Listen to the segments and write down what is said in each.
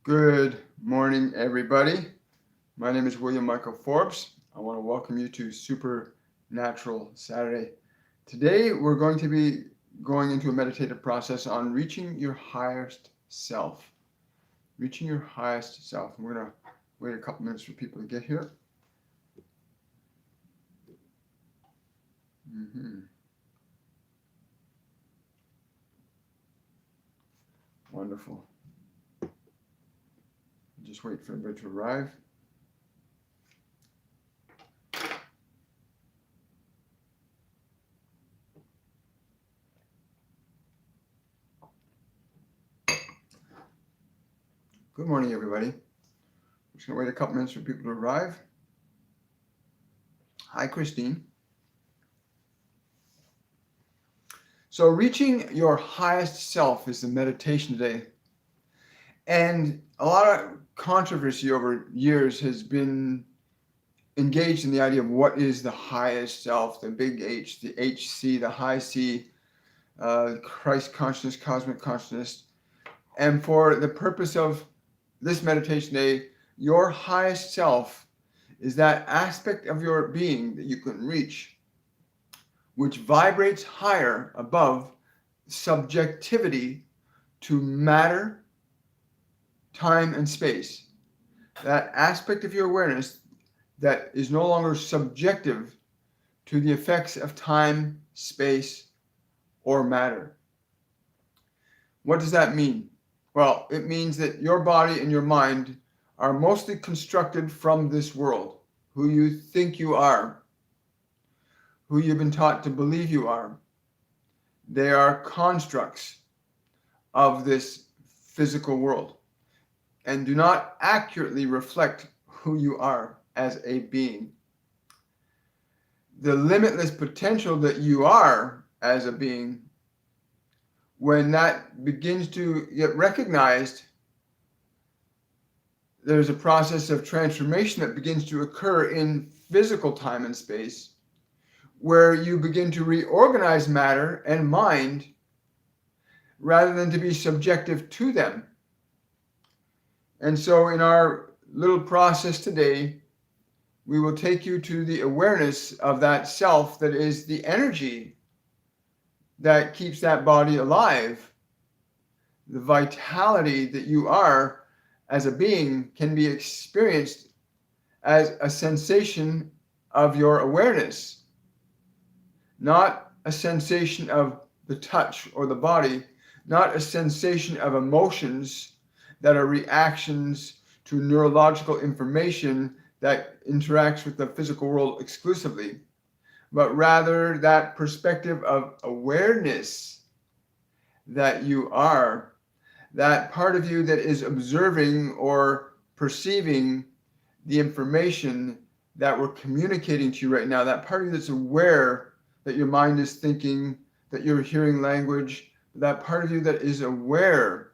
Good morning, everybody. My name is William Michael Forbes. I want to welcome you to Supernatural Saturday. Today, we're going to be going into a meditative process on reaching your highest self. Reaching your highest self. And we're going to wait a couple minutes for people to get here. Wonderful. Just wait for everybody to arrive. Good morning, everybody. I'm just going to wait a couple minutes for people to arrive. Hi, Christine. So reaching your highest self is the meditation today. And a lot of controversy over years has been engaged in the idea of what is the highest self, the big H, the HC, the high C, Christ consciousness, cosmic consciousness. And for the purpose of this meditation today, your highest self is that aspect of your being that you can reach, which vibrates higher above subjectivity to matter, time, and space. That aspect of your awareness that is no longer subjective to the effects of time, space, or matter. What does that mean? Well, it means that your body and your mind are mostly constructed from this world, who you think you are, who you've been taught to believe you are. They are constructs of this physical world and do not accurately reflect who you are as a being. The limitless potential that you are as a being, when that begins to get recognized, there's a process of transformation that begins to occur in physical time and space, where you begin to reorganize matter and mind rather than to be subjective to them. And so in our little process today, we will take you to the awareness of that self that is the energy that keeps that body alive. The vitality that you are as a being can be experienced as a sensation of your awareness, not a sensation of the touch or the body, not a sensation of emotions that are reactions to neurological information that interacts with the physical world exclusively, but rather that perspective of awareness that you are, that part of you that is observing or perceiving the information that we're communicating to you right now, that part of you that's aware that your mind is thinking, that you're hearing language, that part of you that is aware.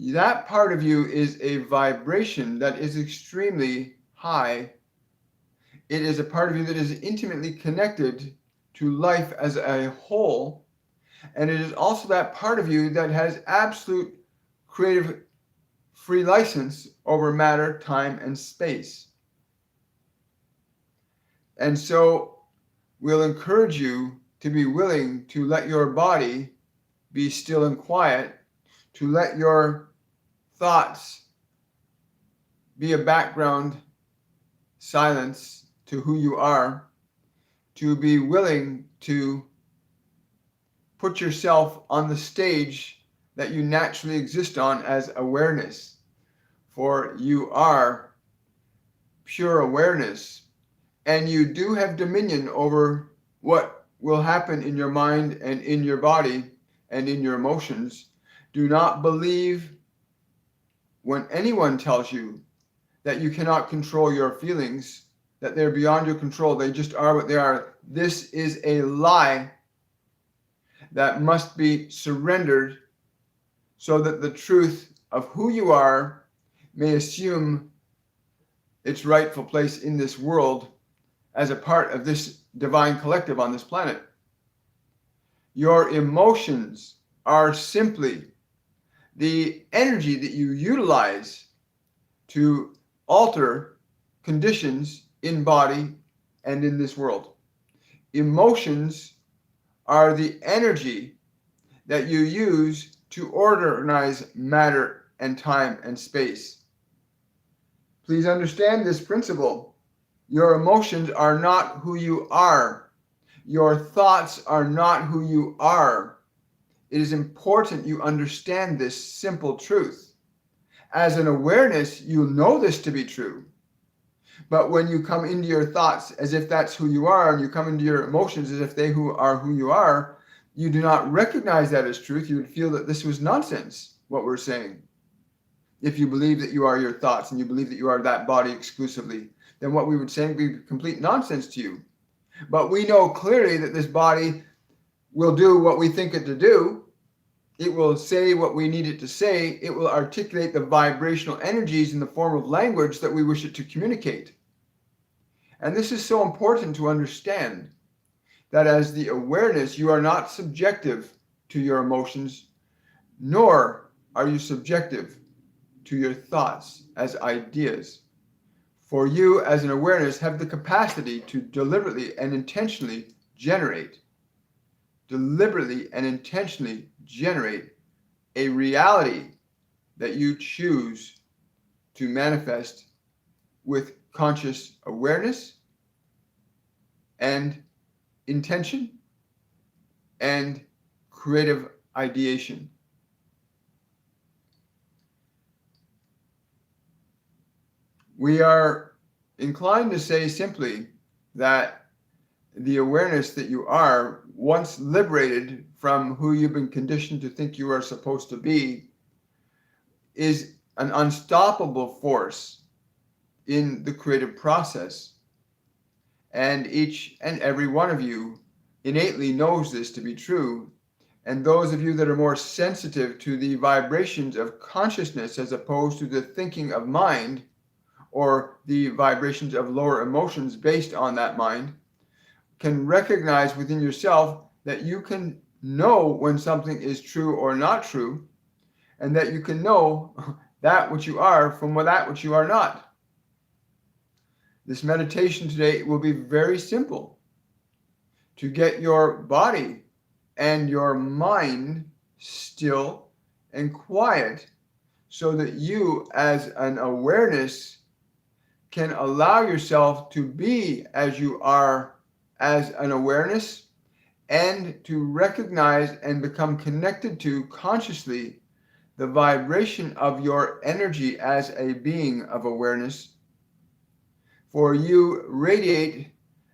That part of you is a vibration that is extremely high. It is a part of you that is intimately connected to life as a whole. And it is also that part of you that has absolute creative free license over matter, time, and space. And so we'll encourage you to be willing to let your body be still and quiet, to let your thoughts be a background silence to who you are, to be willing to put yourself on the stage that you naturally exist on as awareness. For you are pure awareness, and you do have dominion over what will happen in your mind and in your body and in your emotions. Do not believe when anyone tells you that you cannot control your feelings, that they're beyond your control, they just are what they are. This is a lie that must be surrendered so that the truth of who you are may assume its rightful place in this world as a part of this divine collective on this planet. Your emotions are simply the energy that you utilize to alter conditions in body and in this world. Emotions are the energy that you use to organize matter and time and space. Please understand this principle. Your emotions are not who you are. Your thoughts are not who you are. It is important you understand this simple truth. As an awareness, you know this to be true. But when you come into your thoughts as if that's who you are, and you come into your emotions as if they are who you are, you do not recognize that as truth. You would feel that this was nonsense, what we're saying. If you believe that you are your thoughts and you believe that you are that body exclusively, then what we would say would be complete nonsense to you. But we know clearly that this body will do what we think it to do. It will say what we need it to say. It will articulate the vibrational energies in the form of language that we wish it to communicate. And this is so important to understand, that as the awareness, you are not subjective to your emotions, nor are you subjective to your thoughts as ideas. For you, as an awareness, have the capacity to deliberately and intentionally generate a reality that you choose to manifest with conscious awareness and intention and creative ideation. We are inclined to say simply that the awareness that you are, once liberated from who you've been conditioned to think you are supposed to be, is an unstoppable force in the creative process. And each and every one of you innately knows this to be true. And those of you that are more sensitive to the vibrations of consciousness as opposed to the thinking of mind, or the vibrations of lower emotions based on that mind, can recognize within yourself that you can know when something is true or not true, and that you can know that which you are from that which you are not. This meditation today will be very simple to get your body and your mind still and quiet, so that you, as an awareness, can allow yourself to be as you are as an awareness, and to recognize and become connected to consciously the vibration of your energy as a being of awareness. For you radiate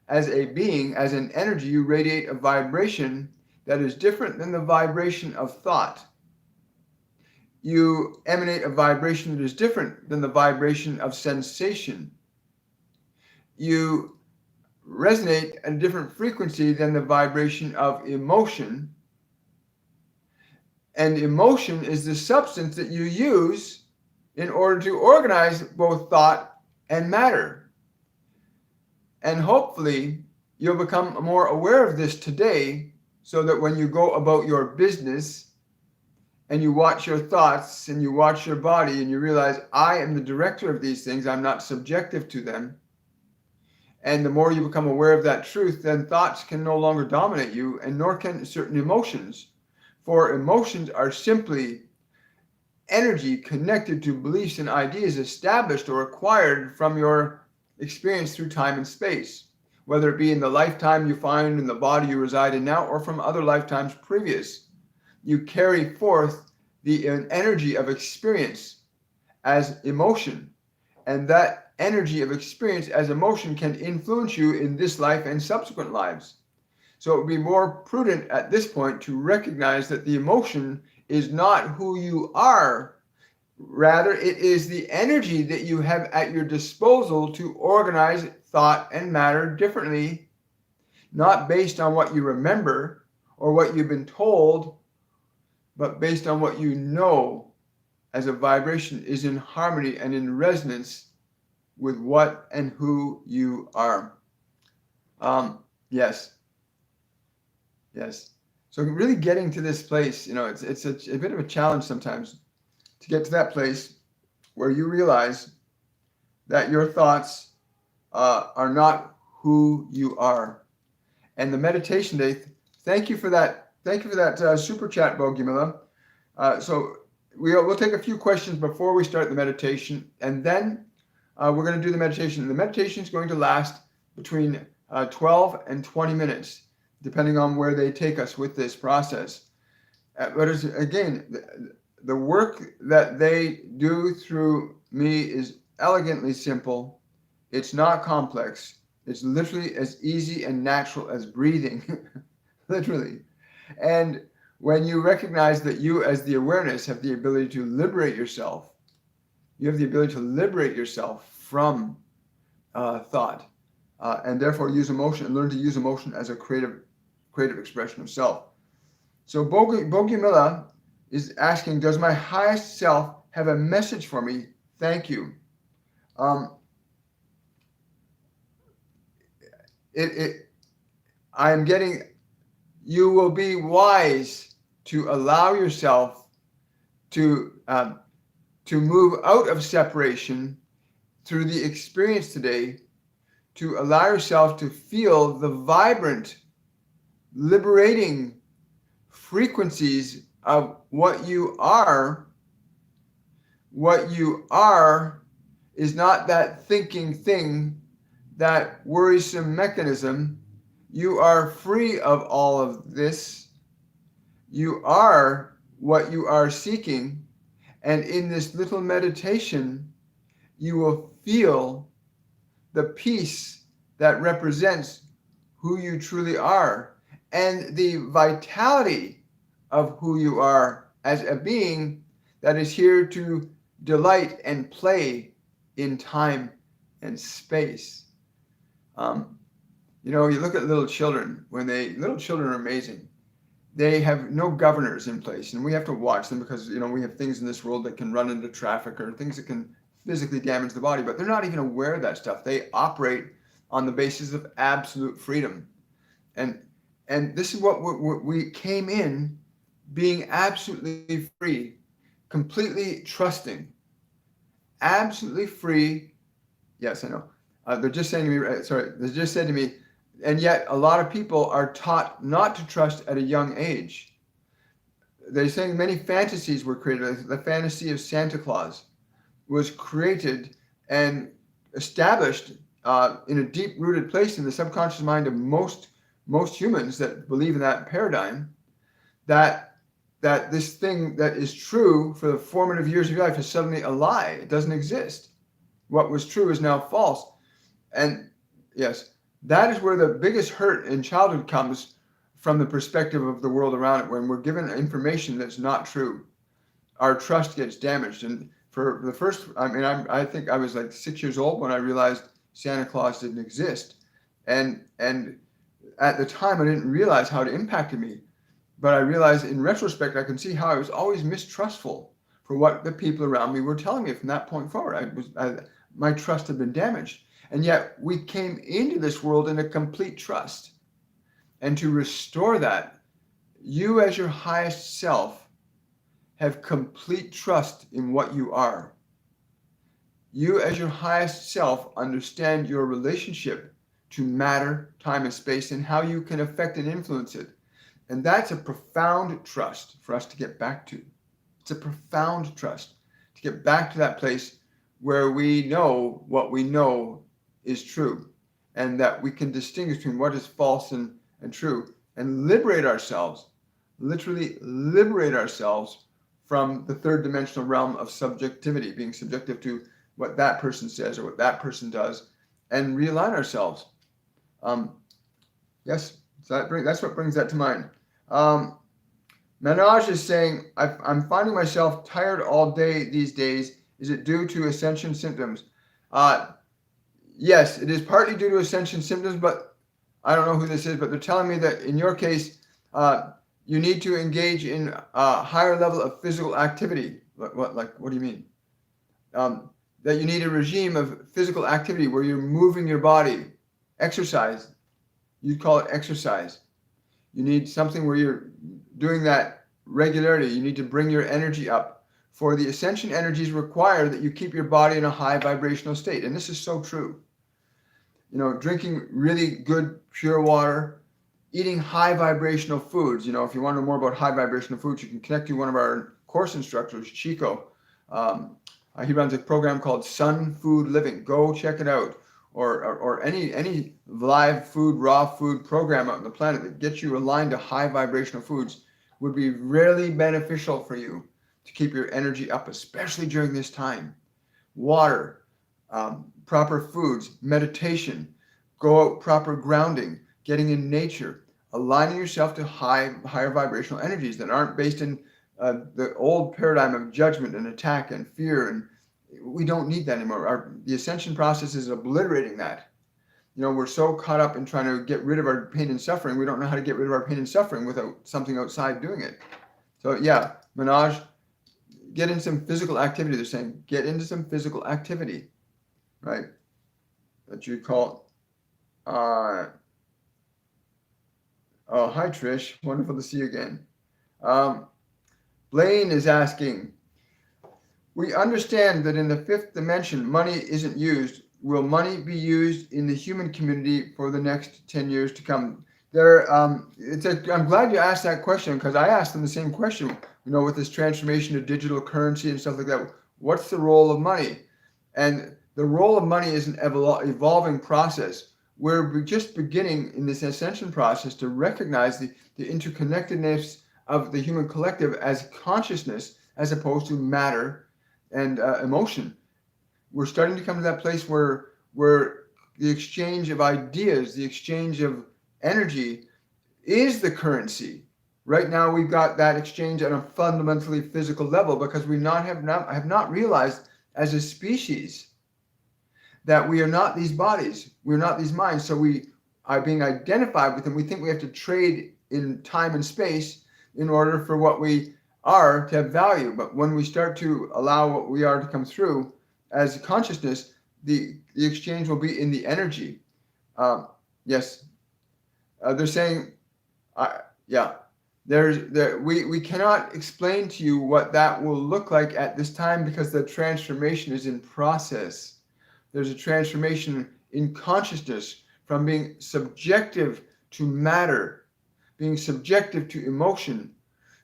as a being, as an energy, you radiate a vibration that is different than the vibration of thought. You emanate a vibration that is different than the vibration of sensation. You resonate at a different frequency than the vibration of emotion. And emotion is the substance that you use in order to organize both thought and matter. And hopefully you'll become more aware of this today, so that when you go about your business and you watch your thoughts and you watch your body and you realize, I am the director of these things, I'm not subjective to them. And the more you become aware of that truth, then thoughts can no longer dominate you, and nor can certain emotions. For emotions are simply energy connected to beliefs and ideas established or acquired from your experience through time and space, whether it be in the lifetime you find in the body you reside in now, or from other lifetimes previous. You carry forth the energy of experience as emotion, and that energy of experience as emotion can influence you in this life and subsequent lives. So it would be more prudent at this point to recognize that the emotion is not who you are. Rather, it is the energy that you have at your disposal to organize thought and matter differently, not based on what you remember or what you've been told, but based on what you know as a vibration is in harmony and in resonance with what and who you are. Yes. So really getting to this place, it's a bit of a challenge sometimes to get to that place where you realize that your thoughts are not who you are. And the meditation day, thank you for that. Thank you for that super chat, Bogumila. So we'll take a few questions before we start the meditation, and then we're going to do the meditation. The meditation is going to last between 12 and 20 minutes, depending on where they take us with this process. But again, the work that they do through me is elegantly simple. It's not complex. It's literally as easy and natural as breathing, literally. And when you recognize that you, as the awareness, have the ability to liberate yourself, you have the ability to liberate yourself from thought, and therefore use emotion and learn to use emotion as a creative expression of self. So Bogumila is asking, does my highest self have a message for me? Thank you. I am getting, you will be wise to allow yourself to move out of separation through the experience today, to allow yourself to feel the vibrant, liberating frequencies of what you are. What you are is not that thinking thing, that worrisome mechanism. You are free of all of this. You are what you are seeking. And in this little meditation, you will feel the peace that represents who you truly are and the vitality of who you are as a being that is here to delight and play in time and space. You look at little children. Little children are amazing. They have no governors in place, and we have to watch them because we have things in this world that can run into traffic or things that can physically damage the body, but they're not even aware of that stuff. They operate on the basis of absolute freedom, and this is what we came in being absolutely free, completely trusting, absolutely free. Yes, I know. They're just saying to me, they just said to me, and yet a lot of people are taught not to trust at a young age. They're saying many fantasies were created. The fantasy of Santa Claus was created and established in a deep-rooted place in the subconscious mind of most humans that believe in that paradigm, that this thing that is true for the formative years of your life is suddenly a lie. It doesn't exist. What was true is now false. And yes, that is where the biggest hurt in childhood comes, from the perspective of the world around it. When we're given information that's not true, our trust gets damaged. And for the first, I think I was like 6 years old when I realized Santa Claus didn't exist. And at the time, I didn't realize how it impacted me. But I realized in retrospect, I can see how I was always mistrustful for what the people around me were telling me from that point forward. My trust had been damaged. And yet we came into this world in a complete trust. And to restore that, you as your highest self have complete trust in what you are. You as your highest self understand your relationship to matter, time, and space, and how you can affect and influence it. And that's a profound trust for us to get back to. It's a profound trust to get back to that place where we know what we know is true, and that we can distinguish between what is false and true, and liberate ourselves, literally liberate ourselves from the third dimensional realm of subjectivity, being subjective to what that person says or what that person does, and realign ourselves. Yes, so that's what brings that to mind. Manoj is saying, I'm finding myself tired all day these days. Is it due to Ascension symptoms? Yes, it is partly due to Ascension symptoms, but I don't know who this is, but they're telling me that in your case, you need to engage in a higher level of physical activity. What do you mean? That you need a regime of physical activity where you're moving your body, exercise. You'd call it exercise. You need something where you're doing that regularly. You need to bring your energy up for the ascension energies require that you keep your body in a high vibrational state. And this is so true. Drinking really good, pure water, eating high vibrational foods. If you want to know more about high vibrational foods, you can connect to one of our course instructors, Chico. He runs a program called Sun Food Living. Go check it out. Or any live food, raw food program out on the planet that gets you aligned to high vibrational foods would be really beneficial for you to keep your energy up, especially during this time. Water, proper foods, meditation, go out, proper grounding, getting in nature, aligning yourself to higher vibrational energies that aren't based in the old paradigm of judgment and attack and fear. And we don't need that anymore. The ascension process is obliterating that. We're so caught up in trying to get rid of our pain and suffering, we don't know how to get rid of our pain and suffering without something outside doing it. So yeah, Manoj, get in some physical activity. They're saying, get into some physical activity, right? That you call, oh, hi Trish, wonderful to see you again. Blaine is asking, we understand that in the fifth dimension, money isn't used. Will money be used in the human community for the next 10 years to come? I'm glad you asked that question, because I asked them the same question, with this transformation to digital currency and stuff like that. What's the role of money? And the role of money is an evolving process. We're just beginning in this ascension process to recognize the interconnectedness of the human collective as consciousness, as opposed to matter and emotion. We're starting to come to that place where the exchange of ideas, the exchange of energy is the currency. Right now, we've got that exchange on a fundamentally physical level because we have not realized as a species that we are not these bodies, we're not these minds. So we are being identified with them. We think we have to trade in time and space in order for what we are to have value. But when we start to allow what we are to come through as consciousness, the exchange will be in the energy. Yes, they're saying, we cannot explain to you what that will look like at this time because the transformation is in process. There's a transformation in consciousness from being subjective to matter, being subjective to emotion,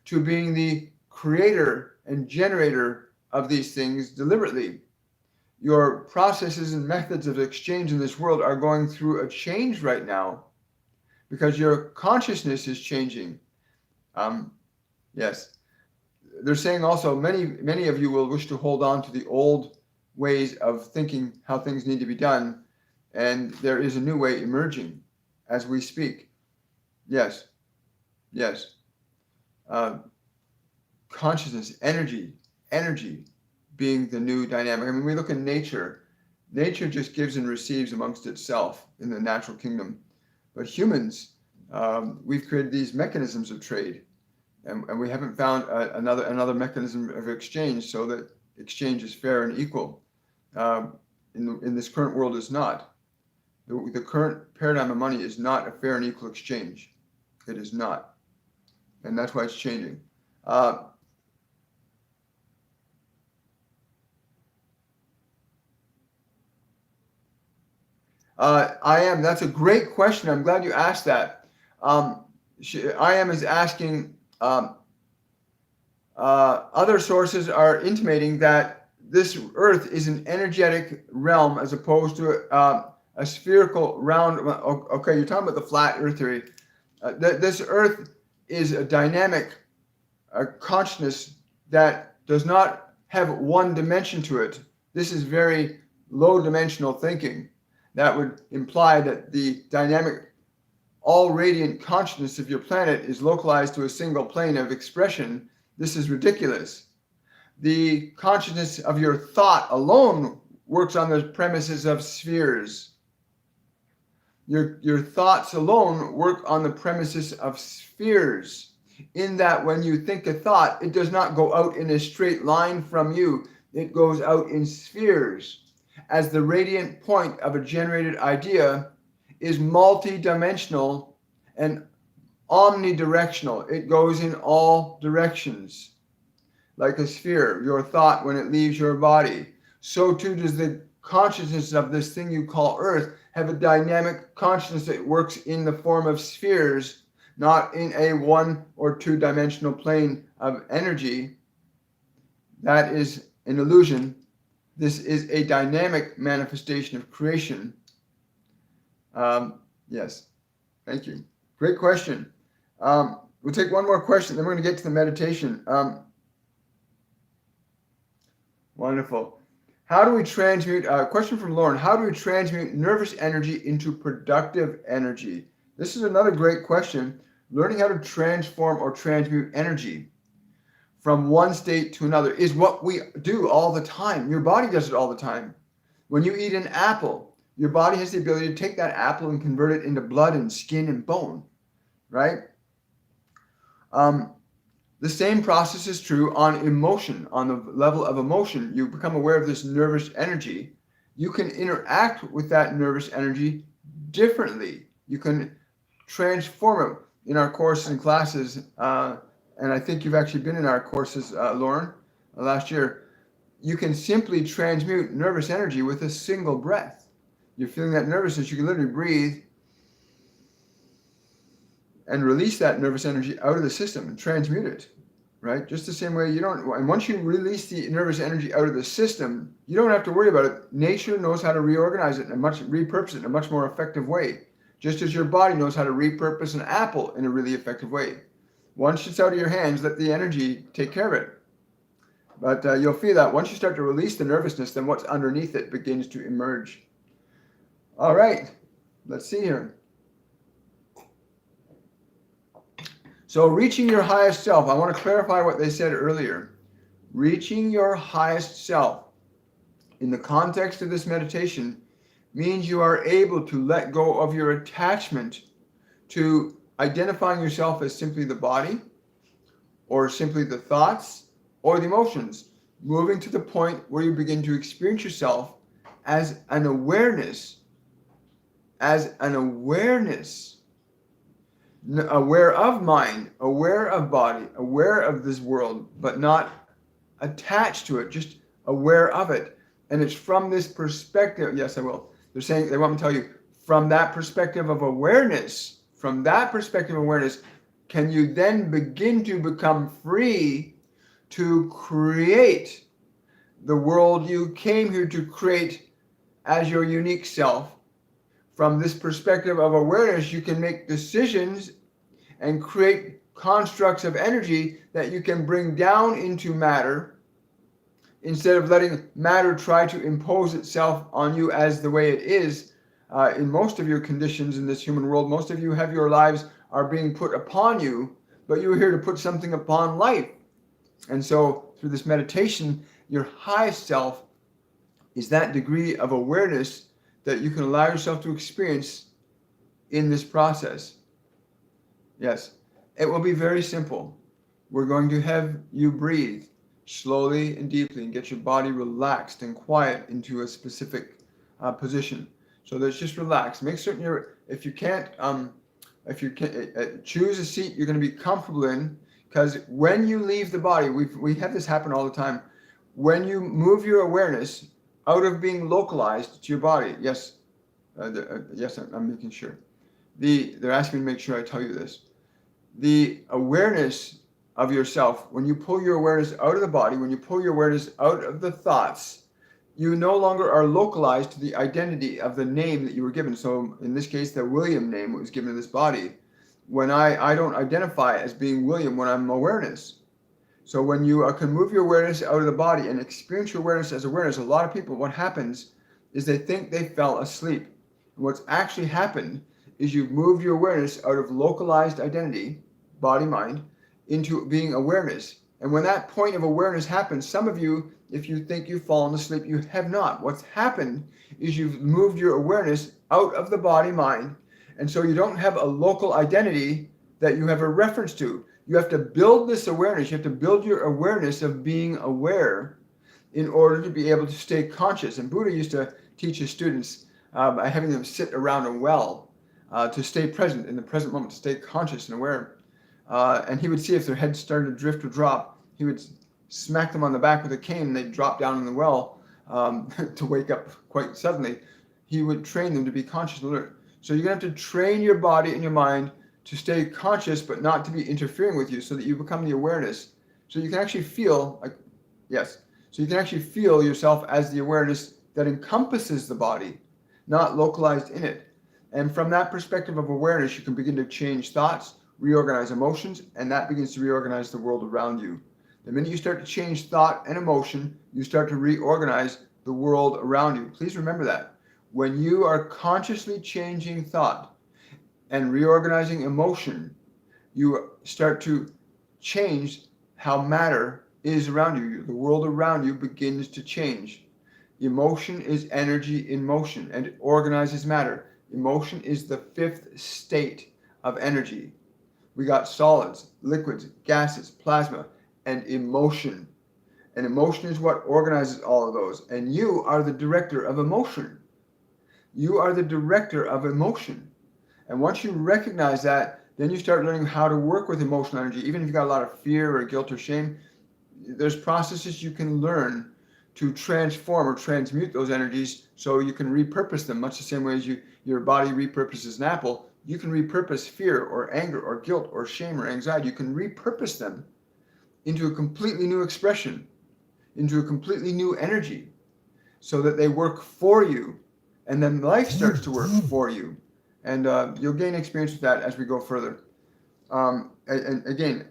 to being the creator and generator of these things deliberately. Your processes and methods of exchange in this world are going through a change right now because your consciousness is changing. Yes. They're saying also many of you will wish to hold on to the old ways of thinking how things need to be done, and there is a new way emerging as we speak. Yes. Consciousness, energy being the new dynamic. I mean, we look at nature just gives and receives amongst itself in the natural kingdom. But humans, we've created these mechanisms of trade, and we haven't found another mechanism of exchange so that exchange is fair and equal. In this current world is not. The current paradigm of money is not a fair and equal exchange. It is not. And that's why it's changing. That's a great question. I'm glad you asked that. Is asking, other sources are intimating that this earth is an energetic realm as opposed to a spherical round. Okay, you're talking about the flat earth theory. This earth is a dynamic consciousness that does not have one dimension to it. This is very low dimensional thinking. That would imply that the dynamic, all radiant consciousness of your planet is localized to a single plane of expression. This is ridiculous. The consciousness of your thought alone works on the premises of spheres. Your thoughts alone work on the premises of spheres, in that when you think a thought, it does not go out in a straight line from you. It goes out in spheres, as the radiant point of a generated idea is multi-dimensional and omnidirectional. It goes in all directions. like a sphere, your thought when it leaves your body, so too does the consciousness of this thing you call Earth have a dynamic consciousness that works in the form of spheres, not in a 1 or 2 dimensional plane of energy. That is an illusion. This is a dynamic manifestation of creation. Yes, thank you. Great question. We'll take one more question, then we're going to get to the meditation. Wonderful. How do we transmute, question from Lauren, how do we transmute nervous energy into productive energy? This is another great question. Learning how to transform or transmute energy from one state to another is what we do all the time. Your body does it all the time. When you eat an apple, your body has the ability to take that apple and convert it into blood and skin and bone, right? The same process is true on emotion. On the level of emotion, you become aware of this nervous energy. You can interact with that nervous energy differently. You can transform it in our courses and classes. And I think you've actually been in our courses, Lauren, last year. You can simply transmute nervous energy with a single breath. You're feeling that nervousness, you can literally breathe and release that nervous energy out of the system and transmute it, right? Just the same way and once you release the nervous energy out of the system, you don't have to worry about it. Nature knows how to reorganize it and repurpose it in a much more effective way, just as your body knows how to repurpose an apple in a really effective way. Once it's out of your hands, let the energy take care of it. But you'll feel that once you start to release the nervousness, then what's underneath it begins to emerge. All right, let's see here. So reaching your highest self, I want to clarify what they said earlier. Reaching your highest self in the context of this meditation means you are able to let go of your attachment to identifying yourself as simply the body or simply the thoughts or the emotions, moving to the point where you begin to experience yourself as an awareness, aware of mind, aware of body, aware of this world, but not attached to it, just aware of it. And it's from this perspective, yes, I will. They're saying, they want me to tell you, from that perspective of awareness, can you then begin to become free to create the world you came here to create as your unique self. From this perspective of awareness, you can make decisions and create constructs of energy that you can bring down into matter instead of letting matter try to impose itself on you as the way it is. In most of your conditions in this human world, most of you have your lives are being put upon you, but you're here to put something upon life. And so through this meditation, your highest self is that degree of awareness that you can allow yourself to experience in this process. Yes, it will be very simple. We're going to have you breathe slowly and deeply and get your body relaxed and quiet into a specific position. So that's just relax. Make certain if you can't choose a seat you're going to be comfortable in, because when you leave the body, we have this happen all the time. When you move your awareness out of being localized to your body, yes, yes, I'm making sure. They're asking me to make sure I tell you this. The awareness of yourself, when you pull your awareness out of the body, when you pull your awareness out of the thoughts, you no longer are localized to the identity of the name that you were given. So in this case, the William name was given to this body. When I don't identify as being William when I'm awareness. So when you can move your awareness out of the body and experience your awareness as awareness, a lot of people, what happens is they think they fell asleep. And what's actually happened is you've moved your awareness out of localized identity, body, mind, into being awareness. And when that point of awareness happens, some of you, if you think you've fallen asleep, you have not. What's happened is you've moved your awareness out of the body, mind, and so you don't have a local identity that you have a reference to. You have to build this awareness. You have to build your awareness of being aware in order to be able to stay conscious. And Buddha used to teach his students by having them sit around a well to stay present in the present moment, to stay conscious and aware. And he would see if their head started to drift or drop. He would smack them on the back with a cane and they'd drop down in the well to wake up quite suddenly. He would train them to be conscious and alert. So you're going to have to train your body and your mind to stay conscious, but not to be interfering with you, so that you become the awareness. So you can actually feel like, yes. So you can actually feel yourself as the awareness that encompasses the body, not localized in it. And from that perspective of awareness, you can begin to change thoughts, reorganize emotions, and that begins to reorganize the world around you. The minute you start to change thought and emotion, you start to reorganize the world around you. Please remember that. When you are consciously changing thought and reorganizing emotion, you start to change how matter is around you. The world around you begins to change. Emotion is energy in motion, and it organizes matter. Emotion is the fifth state of energy. We got solids, liquids, gases, plasma, and emotion. And emotion is what organizes all of those. And you are the director of emotion. You are the director of emotion. And once you recognize that, then you start learning how to work with emotional energy. Even if you've got a lot of fear or guilt or shame, there's processes you can learn to transform or transmute those energies so you can repurpose them, much the same way as your body repurposes an apple. You can repurpose fear or anger or guilt or shame or anxiety. You can repurpose them into a completely new expression, into a completely new energy, so that they work for you, and then life starts to work for you. And you'll gain experience with that as we go further. And again,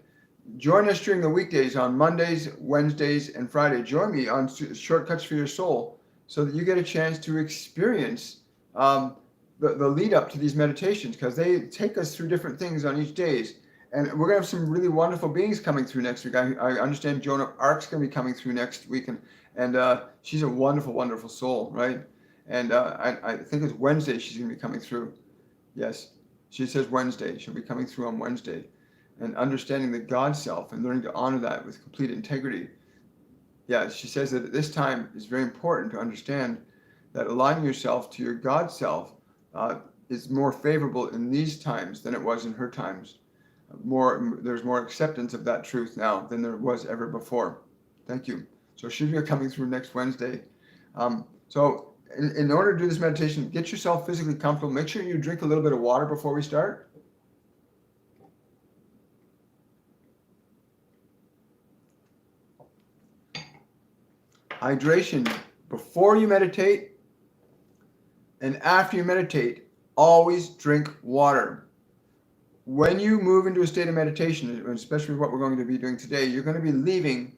join us during the weekdays on Mondays, Wednesdays, and Friday. Join me on Shortcuts for Your Soul, so that you get a chance to experience the lead up to these meditations, because they take us through different things on each days. And we're going to have some really wonderful beings coming through next week. I understand Joan of Arc's going to be coming through next week, and she's a wonderful, wonderful soul, right? And I think it's Wednesday she's going to be coming through. Yes, she says Wednesday. She'll be coming through on Wednesday. And understanding the God self and learning to honor that with complete integrity. Yeah, she says that at this time it's very important to understand that aligning yourself to your God self is more favorable in these times than it was in her times. There's more acceptance of that truth now than there was ever before. Thank you. So she's coming through next Wednesday. So in order to do this meditation, get yourself physically comfortable. Make sure you drink a little bit of water before we start. Hydration before you meditate and after you meditate, always drink water. When you move into a state of meditation, especially what we're going to be doing today, you're going to be leaving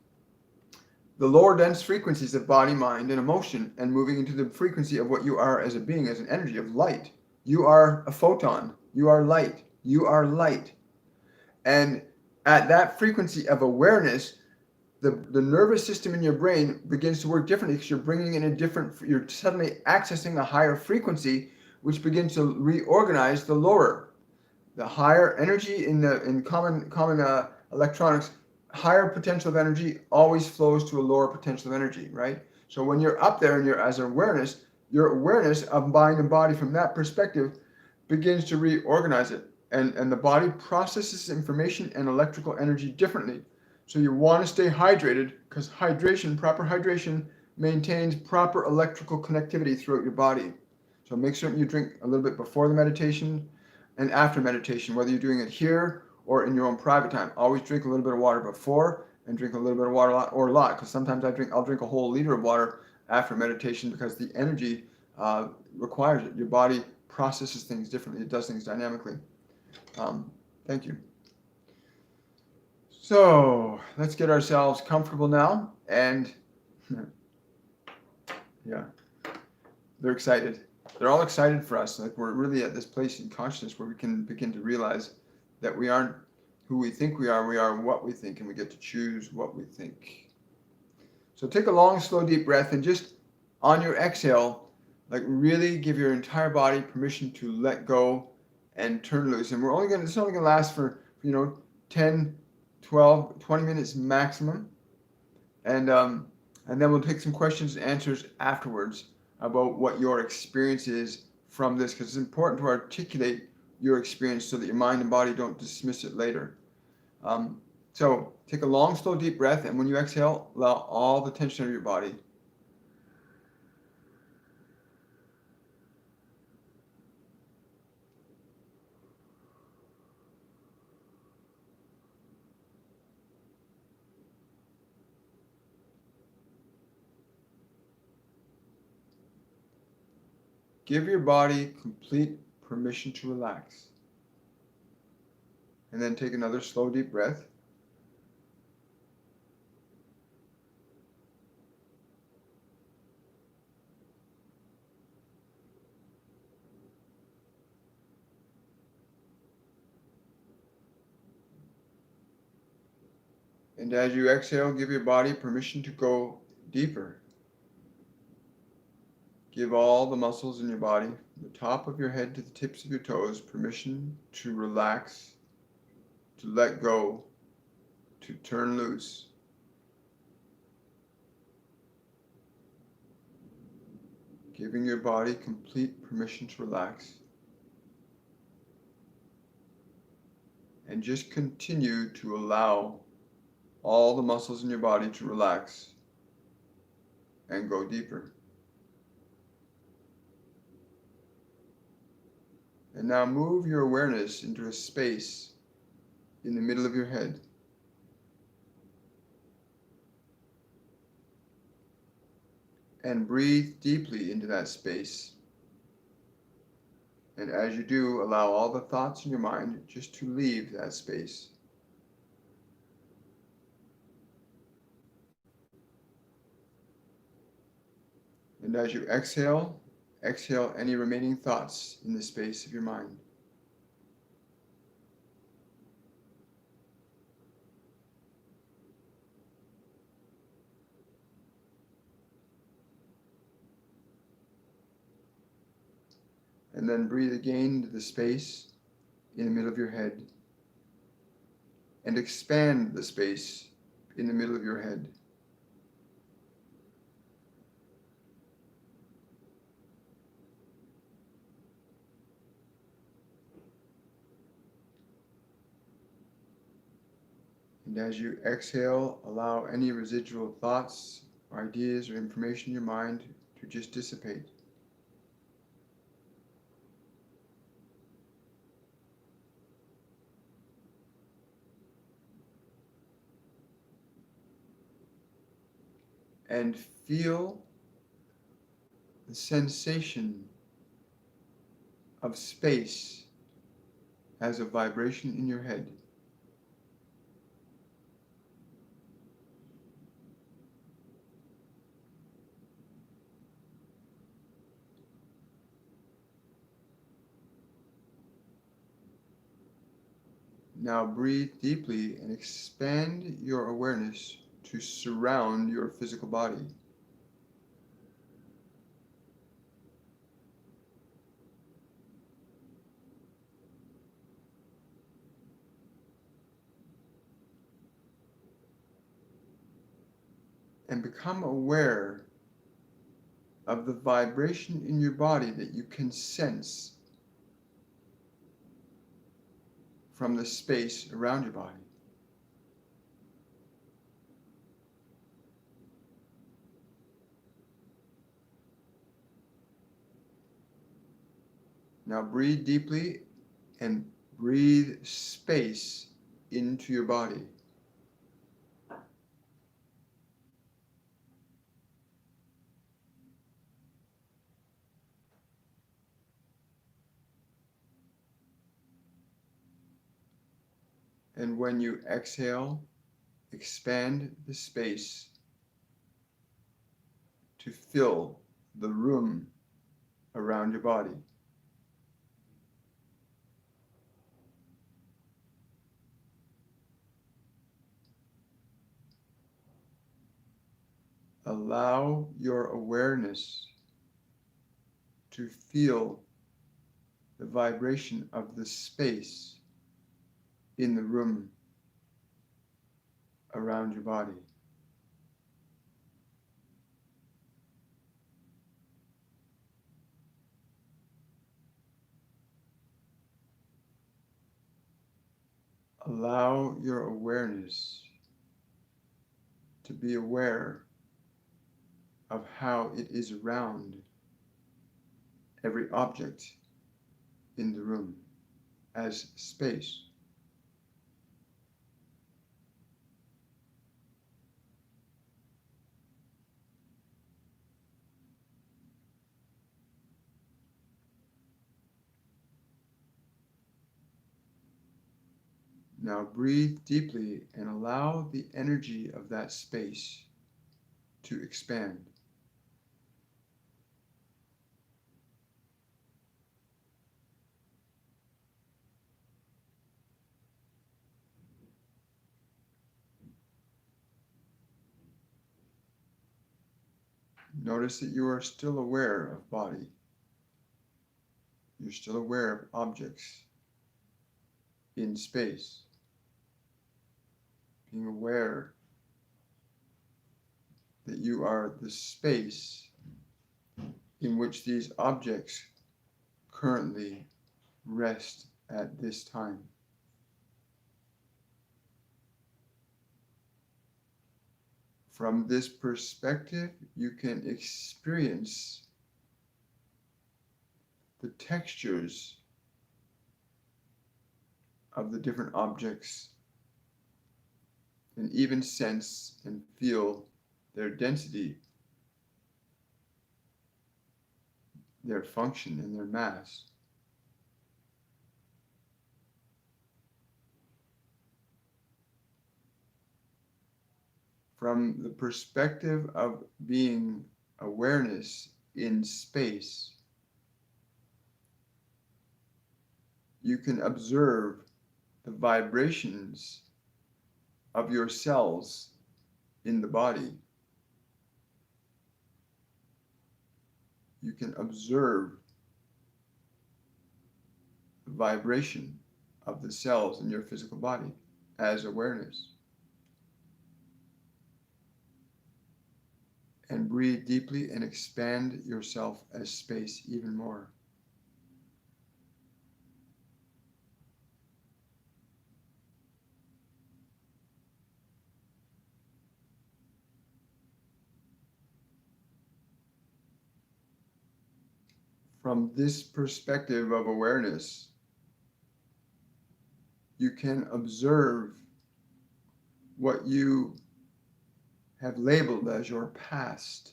the lower dense frequencies of body, mind, and emotion and moving into the frequency of what you are as a being, as an energy of light. You are a photon. You are light. You are light. And at that frequency of awareness, the nervous system in your brain begins to work differently, because you're suddenly accessing a higher frequency, which begins to reorganize the lower. The higher energy in common electronics, higher potential of energy always flows to a lower potential of energy, right? So when you're up there and you're as awareness, your awareness of mind and body from that perspective begins to reorganize it. And the body processes information and electrical energy differently. So you want to stay hydrated, because proper hydration maintains proper electrical connectivity throughout your body. So make certain you drink a little bit before the meditation and after meditation, whether you're doing it here or in your own private time. Always drink a little bit of water before, and drink a little bit of water or a lot, because sometimes I'll drink a whole liter of water after meditation, because the energy requires it. Your body processes things differently. It does things dynamically. Thank you. So let's get ourselves comfortable now, and yeah, they're excited. They're all excited for us. Like, we're really at this place in consciousness where we can begin to realize that we aren't who we think we are what we think, and we get to choose what we think. So take a long, slow, deep breath, and just on your exhale, like, really give your entire body permission to let go and turn loose. And this is only gonna last for 10, 12, 20 minutes maximum. And then we'll take some questions and answers afterwards about what your experience is from this, because it's important to articulate your experience so that your mind and body don't dismiss it later. So take a long, slow, deep breath, and when you exhale, allow all the tension of your body. Give your body complete permission to relax. And then take another slow, deep breath. And as you exhale, give your body permission to go deeper. Give all the muscles in your body, from the top of your head to the tips of your toes, permission to relax, to let go, to turn loose. Giving your body complete permission to relax. And just continue to allow all the muscles in your body to relax and go deeper. And now move your awareness into a space in the middle of your head. And breathe deeply into that space. And as you do, allow all the thoughts in your mind just to leave that space. And as you exhale, exhale any remaining thoughts in the space of your mind. And then breathe again into the space in the middle of your head. And expand the space in the middle of your head. And as you exhale, allow any residual thoughts, or ideas, or information in your mind to just dissipate. And feel the sensation of space as a vibration in your head. Now breathe deeply and expand your awareness to surround your physical body. And become aware of the vibration in your body that you can sense from the space around your body. Now breathe deeply and breathe space into your body. And when you exhale, expand the space to fill the room around your body. Allow your awareness to feel the vibration of the space in the room around your body. Allow your awareness to be aware of how it is around every object in the room as space. Now breathe deeply and allow the energy of that space to expand. Notice that you are still aware of body. You're still aware of objects in space. Being aware that you are the space in which these objects currently rest at this time. From this perspective, you can experience the textures of the different objects and even sense and feel their density, their function, and their mass. From the perspective of being awareness in space, you can observe the vibrations of your cells in the body. You can observe the vibration of the cells in your physical body as awareness. And breathe deeply and expand yourself as space even more. From this perspective of awareness, you can observe what you have labeled as your past.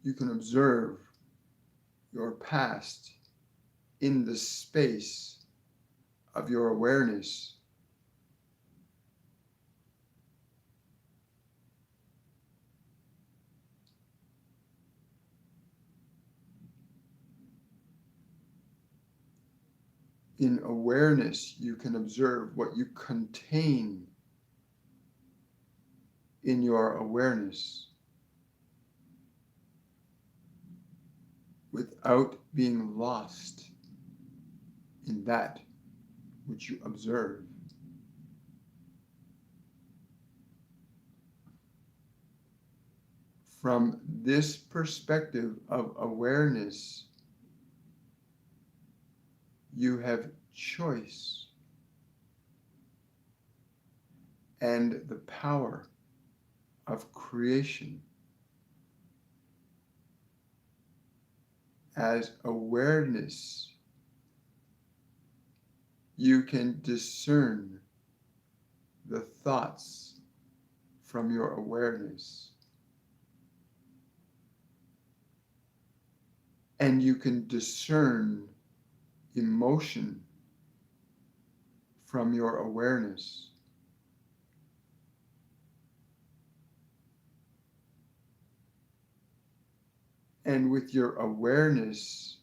You can observe your past in the space of your awareness. In awareness, you can observe what you contain in your awareness without being lost in that which you observe. From this perspective of awareness, you have choice and the power of creation. As awareness, you can discern the thoughts from your awareness. And you can discern emotion from your awareness. And with your awareness,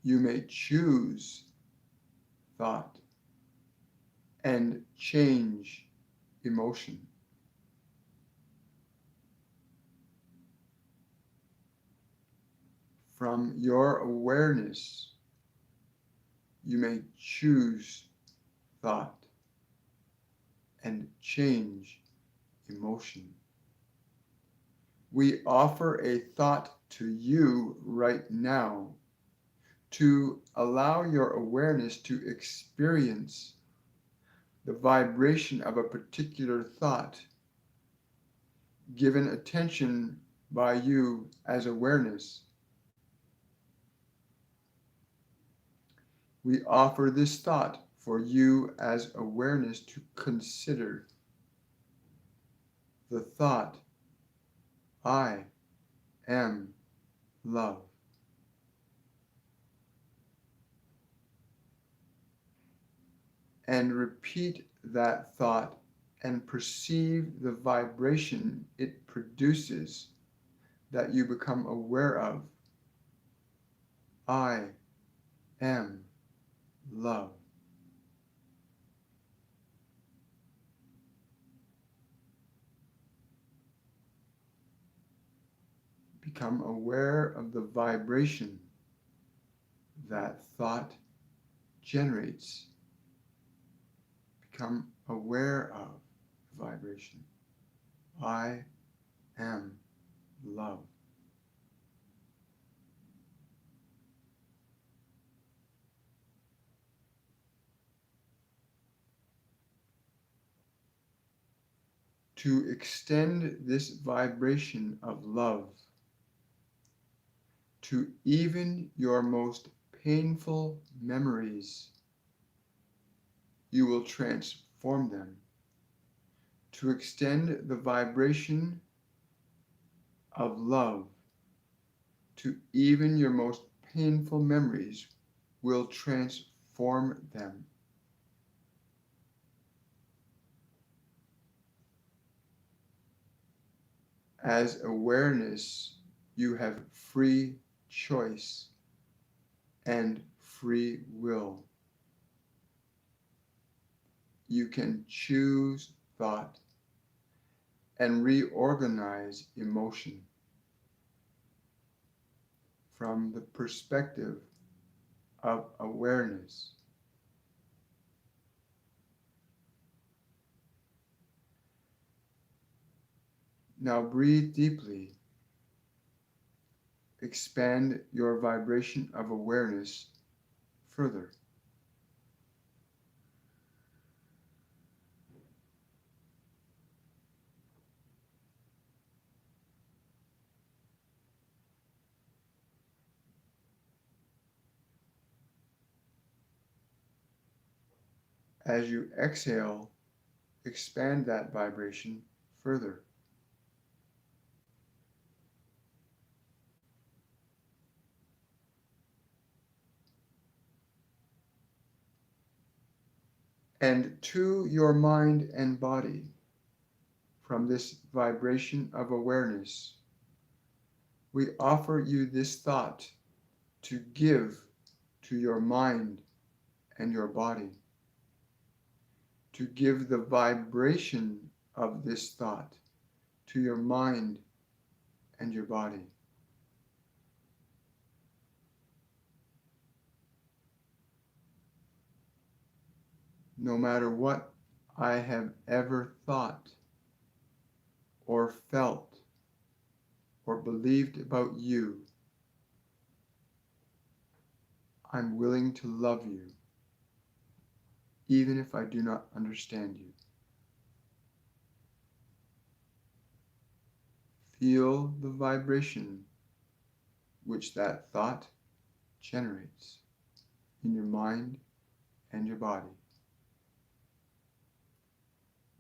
you may choose thought and change emotion. From your awareness, you may choose thought and change emotion. We offer a thought to you right now to allow your awareness to experience the vibration of a particular thought given attention by you as awareness. We offer this thought for you as awareness to consider. The thought, I am love. And repeat that thought and perceive the vibration it produces that you become aware of. I am love. Become aware of the vibration that thought generates. Become aware of the vibration. I am love. To extend this vibration of love to even your most painful memories, you will transform them. To extend the vibration of love to even your most painful memories will transform them. As awareness, you have free choice and free will. You can choose thought and reorganize emotion from the perspective of awareness. Now breathe deeply. Expand your vibration of awareness further. As you exhale, expand that vibration further. And to your mind and body, from this vibration of awareness, we offer you this thought to give to your mind and your body, to give the vibration of this thought to your mind and your body. No matter what I have ever thought or felt or believed about you, I'm willing to love you, even if I do not understand you. Feel the vibration which that thought generates in your mind and your body.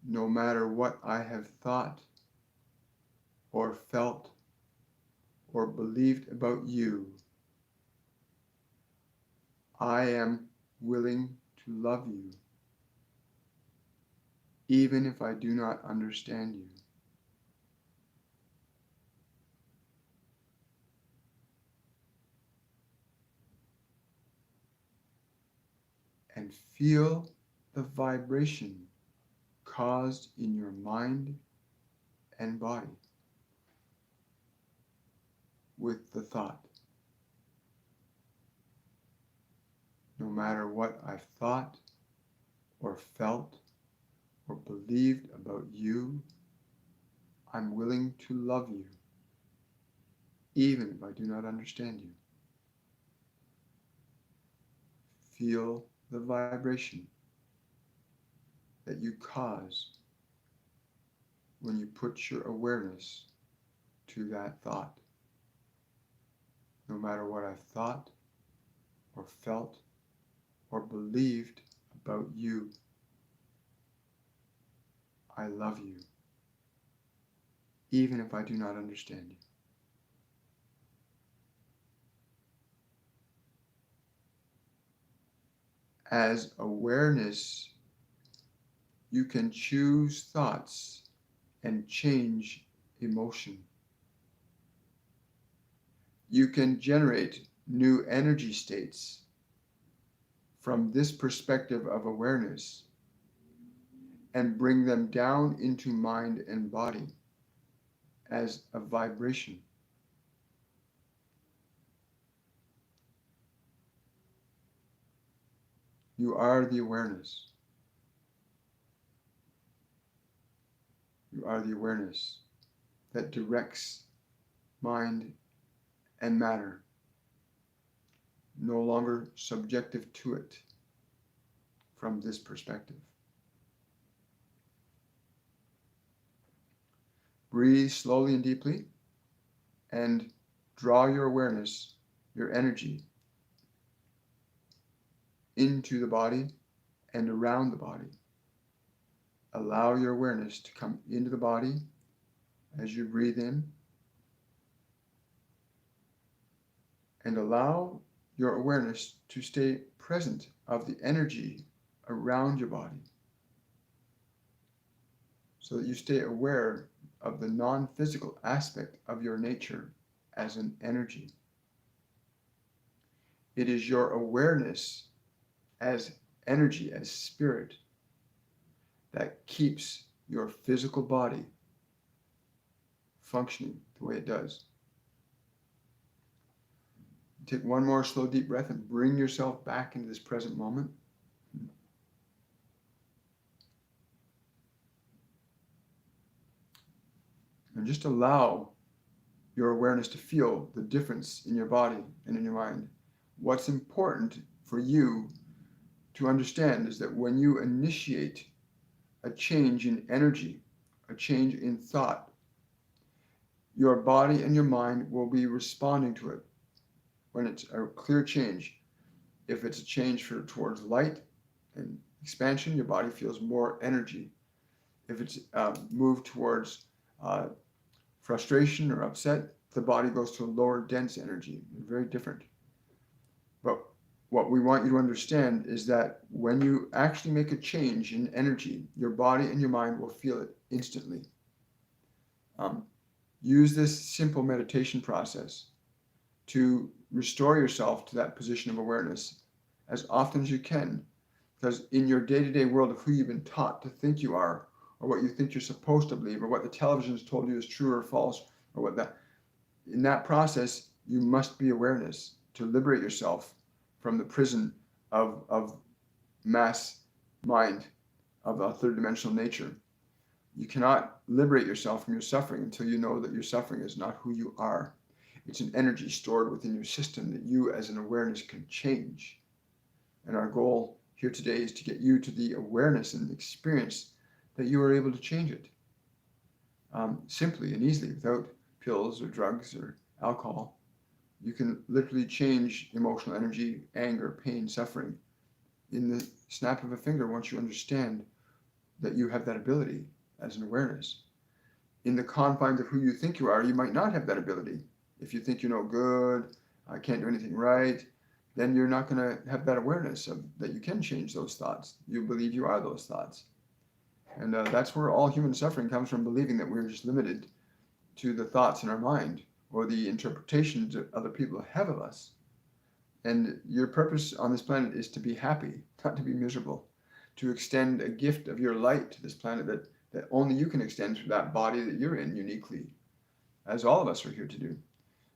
No matter what I have thought or felt or believed about you, I am willing to love you, even if I do not understand you. And feel the vibration caused in your mind and body with the thought. No matter what I've thought or felt or believed about you, I'm willing to love you, even if I do not understand you. Feel the vibration that you cause when you put your awareness to that thought. No matter what I've thought or felt or believed about you, I love you, even if I do not understand you. As awareness, you can choose thoughts and change emotion. You can generate new energy states from this perspective of awareness and bring them down into mind and body as a vibration. You are the awareness. You are the awareness that directs mind and matter, no longer subjective to it from this perspective. Breathe slowly and deeply and draw your awareness, your energy, into the body and around the body. Allow your awareness to come into the body as you breathe in, and allow your awareness to stay present of the energy around your body, so that you stay aware of the non-physical aspect of your nature as an energy. It is your awareness as energy, as spirit, that keeps your physical body functioning the way it does. Take one more slow, deep breath and bring yourself back into this present moment. And just allow your awareness to feel the difference in your body and in your mind. What's important for you to understand is that when you initiate a change in energy, a change in thought, your body and your mind will be responding to it when it's a clear change. If it's a change towards light and expansion, your body feels more energy. If it's moved towards frustration or upset, the body goes to a lower dense energy. Very different. But what we want you to understand is that when you actually make a change in energy, your body and your mind will feel it instantly. Use this simple meditation process to restore yourself to that position of awareness as often as you can. Because in your day-to-day world of who you've been taught to think you are, or what you think you're supposed to believe, or what the television has told you is true or false, or what that, in that process, you must be awareness to liberate yourself from the prison of mass mind, of a third dimensional nature. You cannot liberate yourself from your suffering until you know that your suffering is not who you are. It's an energy stored within your system that you as an awareness can change. And our goal here today is to get you to the awareness and experience that you are able to change it simply and easily without pills or drugs or alcohol. You can literally change emotional energy, anger, pain, suffering in the snap of a finger once you understand that you have that ability as an awareness. In the confines of who you think you are, you might not have that ability. If you think you're no good, I can't do anything right, then you're not going to have that awareness of that you can change those thoughts. You believe you are those thoughts. And that's where all human suffering comes from, believing that we're just limited to the thoughts in our mind or the interpretations that other people have of us. And your purpose on this planet is to be happy, not to be miserable, to extend a gift of your light to this planet that only you can extend through that body that you're in uniquely, as all of us are here to do.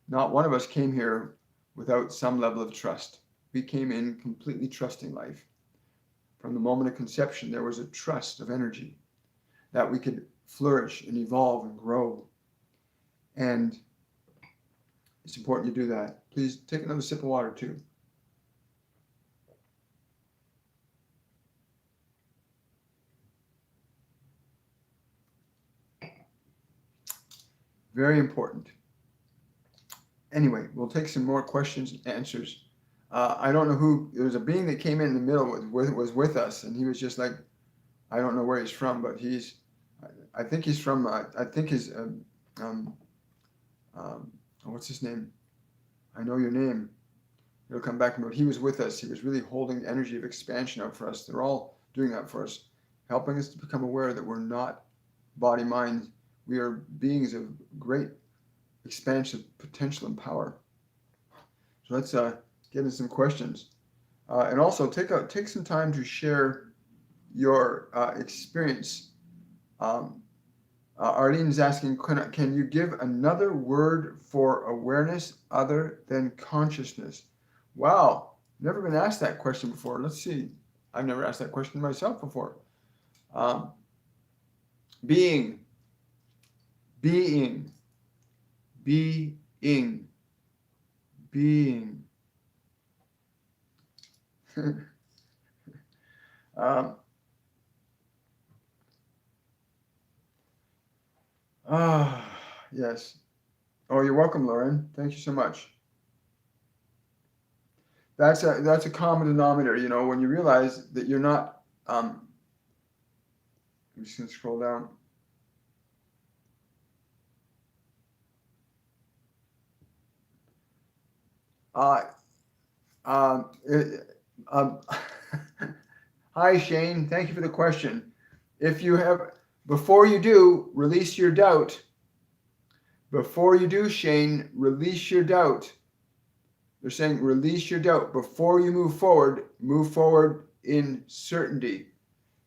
Not one of us came here without some level of trust. We came in completely trusting life. From the moment of conception, there was a trust of energy that we could flourish and evolve and grow. And it's important you do that. Please take another sip of water too. Very important. Anyway, we'll take some more questions and answers. I don't know who. There was a being that came in the middle was with us, and he was just like, I don't know where he's from, but I think he's from. I think his. What's his name? I know your name. He'll come back, but he was with us. He was really holding the energy of expansion out for us. They're all doing that for us, helping us to become aware that we're not body, mind. We are beings of great expansive potential and power. So let's get into some questions, and also take some time to share your experience. Arlene is asking, can you give another word for awareness other than consciousness? Wow, never been asked that question before. Let's see. I've never asked that question myself before. Being. Yes. Oh, you're welcome, Lauren. Thank you so much. That's a common denominator, when you realize that you're not. I'm just gonna scroll down. Hi, Shane. Thank you for the question. Before you do, release your doubt. Before you do, Shane, release your doubt. They're saying release your doubt. Before you move forward in certainty.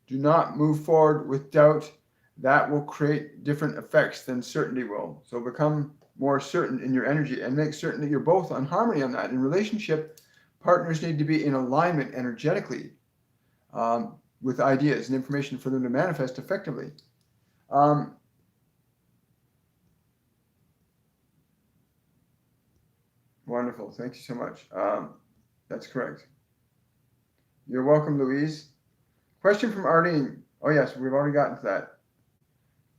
Do not move forward with doubt. That will create different effects than certainty will. So become more certain in your energy and make certain that you're both on harmony on that. In relationship, partners need to be in alignment energetically with ideas and information for them to manifest effectively. Wonderful. Thank you so much. That's correct. You're welcome, Louise. Question from Arlene. Oh, yes, we've already gotten to that.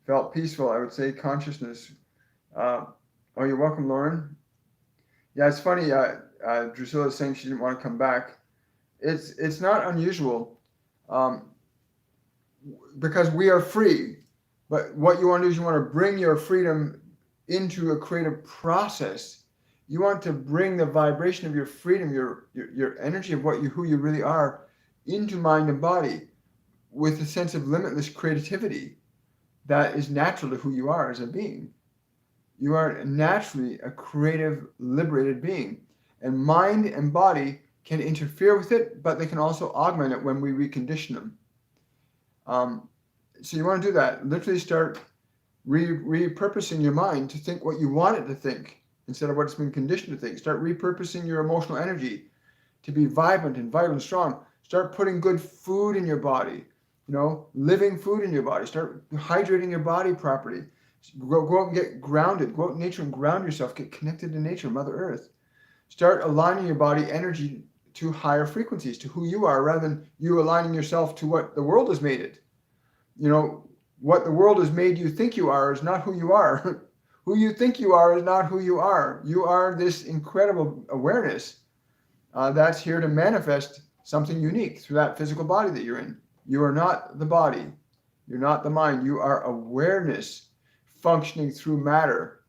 Felt peaceful, I would say consciousness. Oh, you're welcome, Lauren. Yeah, it's funny. Drusilla is saying she didn't want to come back. It's not unusual because we are free. But what you want to do is you want to bring your freedom into a creative process. You want to bring the vibration of your freedom, your energy of who you really are, into mind and body, with a sense of limitless creativity that is natural to who you are as a being. You are naturally a creative, liberated being, and mind and body can interfere with it, but they can also augment it when we recondition them. So you want to do that. Literally start repurposing your mind to think what you want it to think instead of what it's been conditioned to think. Start repurposing your emotional energy to be vibrant and vital and strong. Start putting good food in your body, living food in your body. Start hydrating your body properly. Go out and get grounded. Go out in nature and ground yourself. Get connected to nature, Mother Earth. Start aligning your body energy to higher frequencies, to who you are, rather than you aligning yourself to what the world has made it. What the world has made you think you are is not who you are. Who you think you are is not who you are. You are this incredible awareness that's here to manifest something unique through that physical body that you're in. You are not the body. You're not the mind. You are awareness functioning through matter.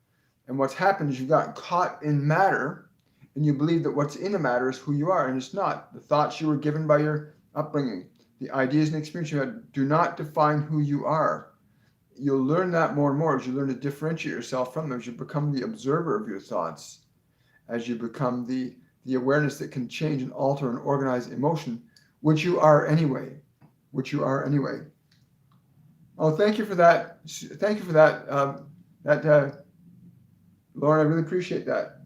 And what's happened is you've gotten caught in matter, and you believe that what's in the matter is who you are, and it's not. The thoughts you were given by your upbringing, the ideas and experience you had, do not define who you are. You'll learn that more and more as you learn to differentiate yourself from them, as you become the observer of your thoughts, as you become the awareness that can change and alter and organize emotion, which you are anyway. Oh, thank you for that. Thank you for that, Lauren. I really appreciate that.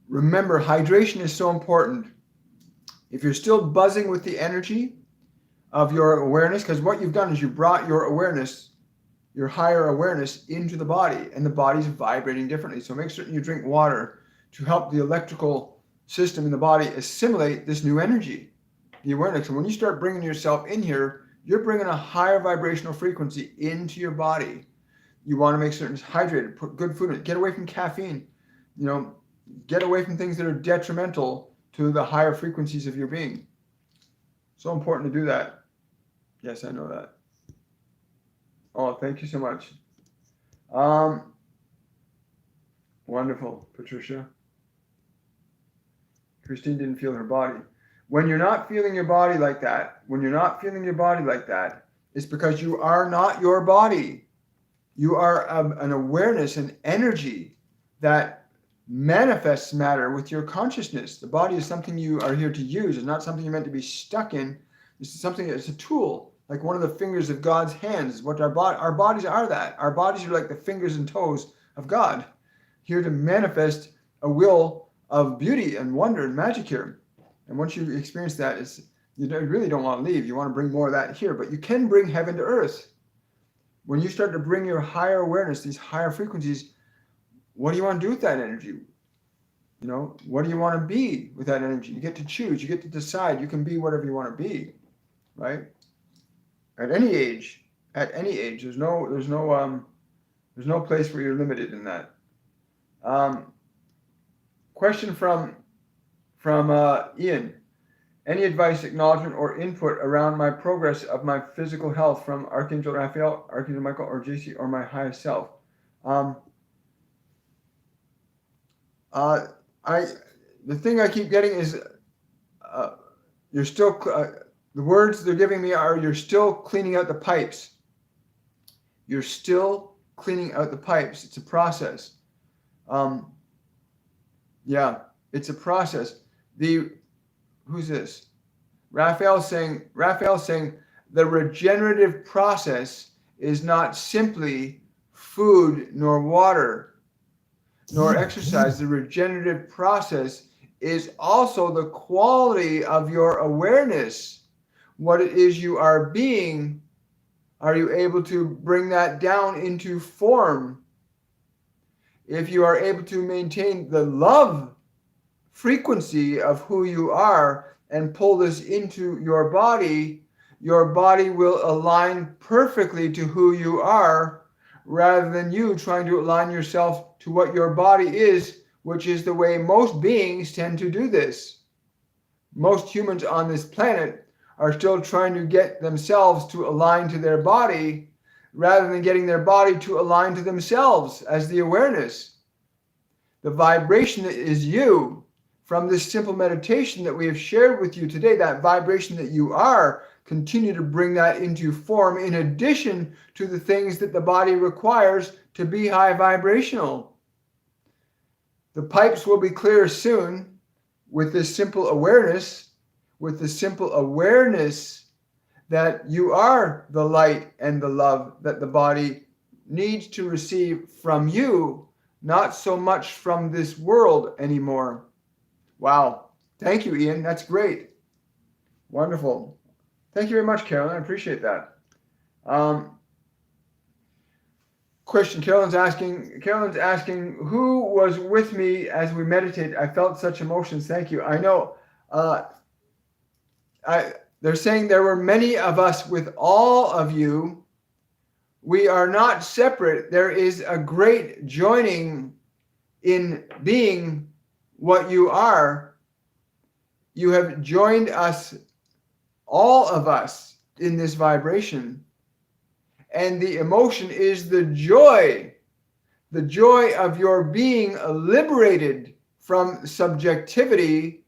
Remember, hydration is so important. If you're still buzzing with the energy of your awareness, because what you've done is you brought your awareness, your higher awareness, into the body, and the body's vibrating differently. So make certain you drink water to help the electrical system in the body assimilate this new energy, the awareness. And when you start bringing yourself in here, You're bringing a higher vibrational frequency into your body. You want to make certain it's hydrated, put good food in it, get away from caffeine, get away from things that are detrimental to the higher frequencies of your being. So important to do that. Yes, I know that. Oh, thank you so much. Wonderful, Patricia. Christine didn't feel her body. When you're not feeling your body like that, it's because you are not your body. You are an awareness, an energy that manifests matter with your consciousness. The body is something you are here to use. It's not something you're meant to be stuck in. This is something that's a tool, like one of the fingers of God's hands. What our bodies are that. Our bodies are like the fingers and toes of God, here to manifest a will of beauty and wonder and magic here. And once you experience that, you really don't want to leave. You want to bring more of that here, but you can bring heaven to earth. When you start to bring your higher awareness, these higher frequencies, what do you want to do with that energy? What do you want to be with that energy? You get to choose. You get to decide. You can be whatever you want to be, right? At any age, there's no place where you're limited in that. Question from Ian. Any advice, acknowledgement, or input around my progress of my physical health from Archangel Raphael, Archangel Michael, or JC, or my highest self? The thing I keep getting is you're still, the words they're giving me are, you're still cleaning out the pipes. You're still cleaning out the pipes. It's a process. Yeah, it's a process. Who's this? Raphael saying the regenerative process is not simply food nor water nor exercise. The regenerative process is also the quality of your awareness. What it is you are being, are you able to bring that down into form? If you are able to maintain the love frequency of who you are and pull this into your body will align perfectly to who you are, rather than you trying to align yourself to what your body is, which is the way most beings tend to do this. Most humans on this planet are still trying to get themselves to align to their body, rather than getting their body to align to themselves as the awareness. The vibration that is you, from this simple meditation that we have shared with you today, that vibration that you are, continue to bring that into form in addition to the things that the body requires to be high vibrational. The pipes will be clear soon with this simple awareness, that you are the light and the love that the body needs to receive from you, not so much from this world anymore. Wow. Thank you, Ian. That's great. Wonderful. Thank you very much, Carolyn. I appreciate that. Question. Carolyn's asking, who was with me as we meditated? I felt such emotions. Thank you. I know. They're saying there were many of us with all of you. We are not separate. There is a great joining in being what you are. You have joined us, all of us, in this vibration. And the emotion is the joy of your being liberated from subjectivity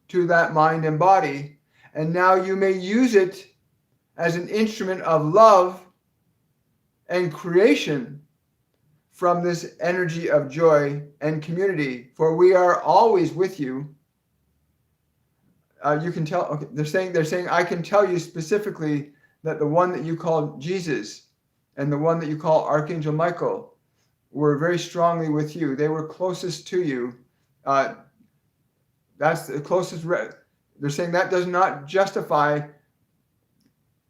to that mind and body. And now you may use it as an instrument of love and creation from this energy of joy and community, for we are always with you. You can tell. Okay, they're saying I can tell you specifically that the one that you call Jesus and the one that you call Archangel Michael were very strongly with you. They were closest to you. That's the closest. They're saying that does not justify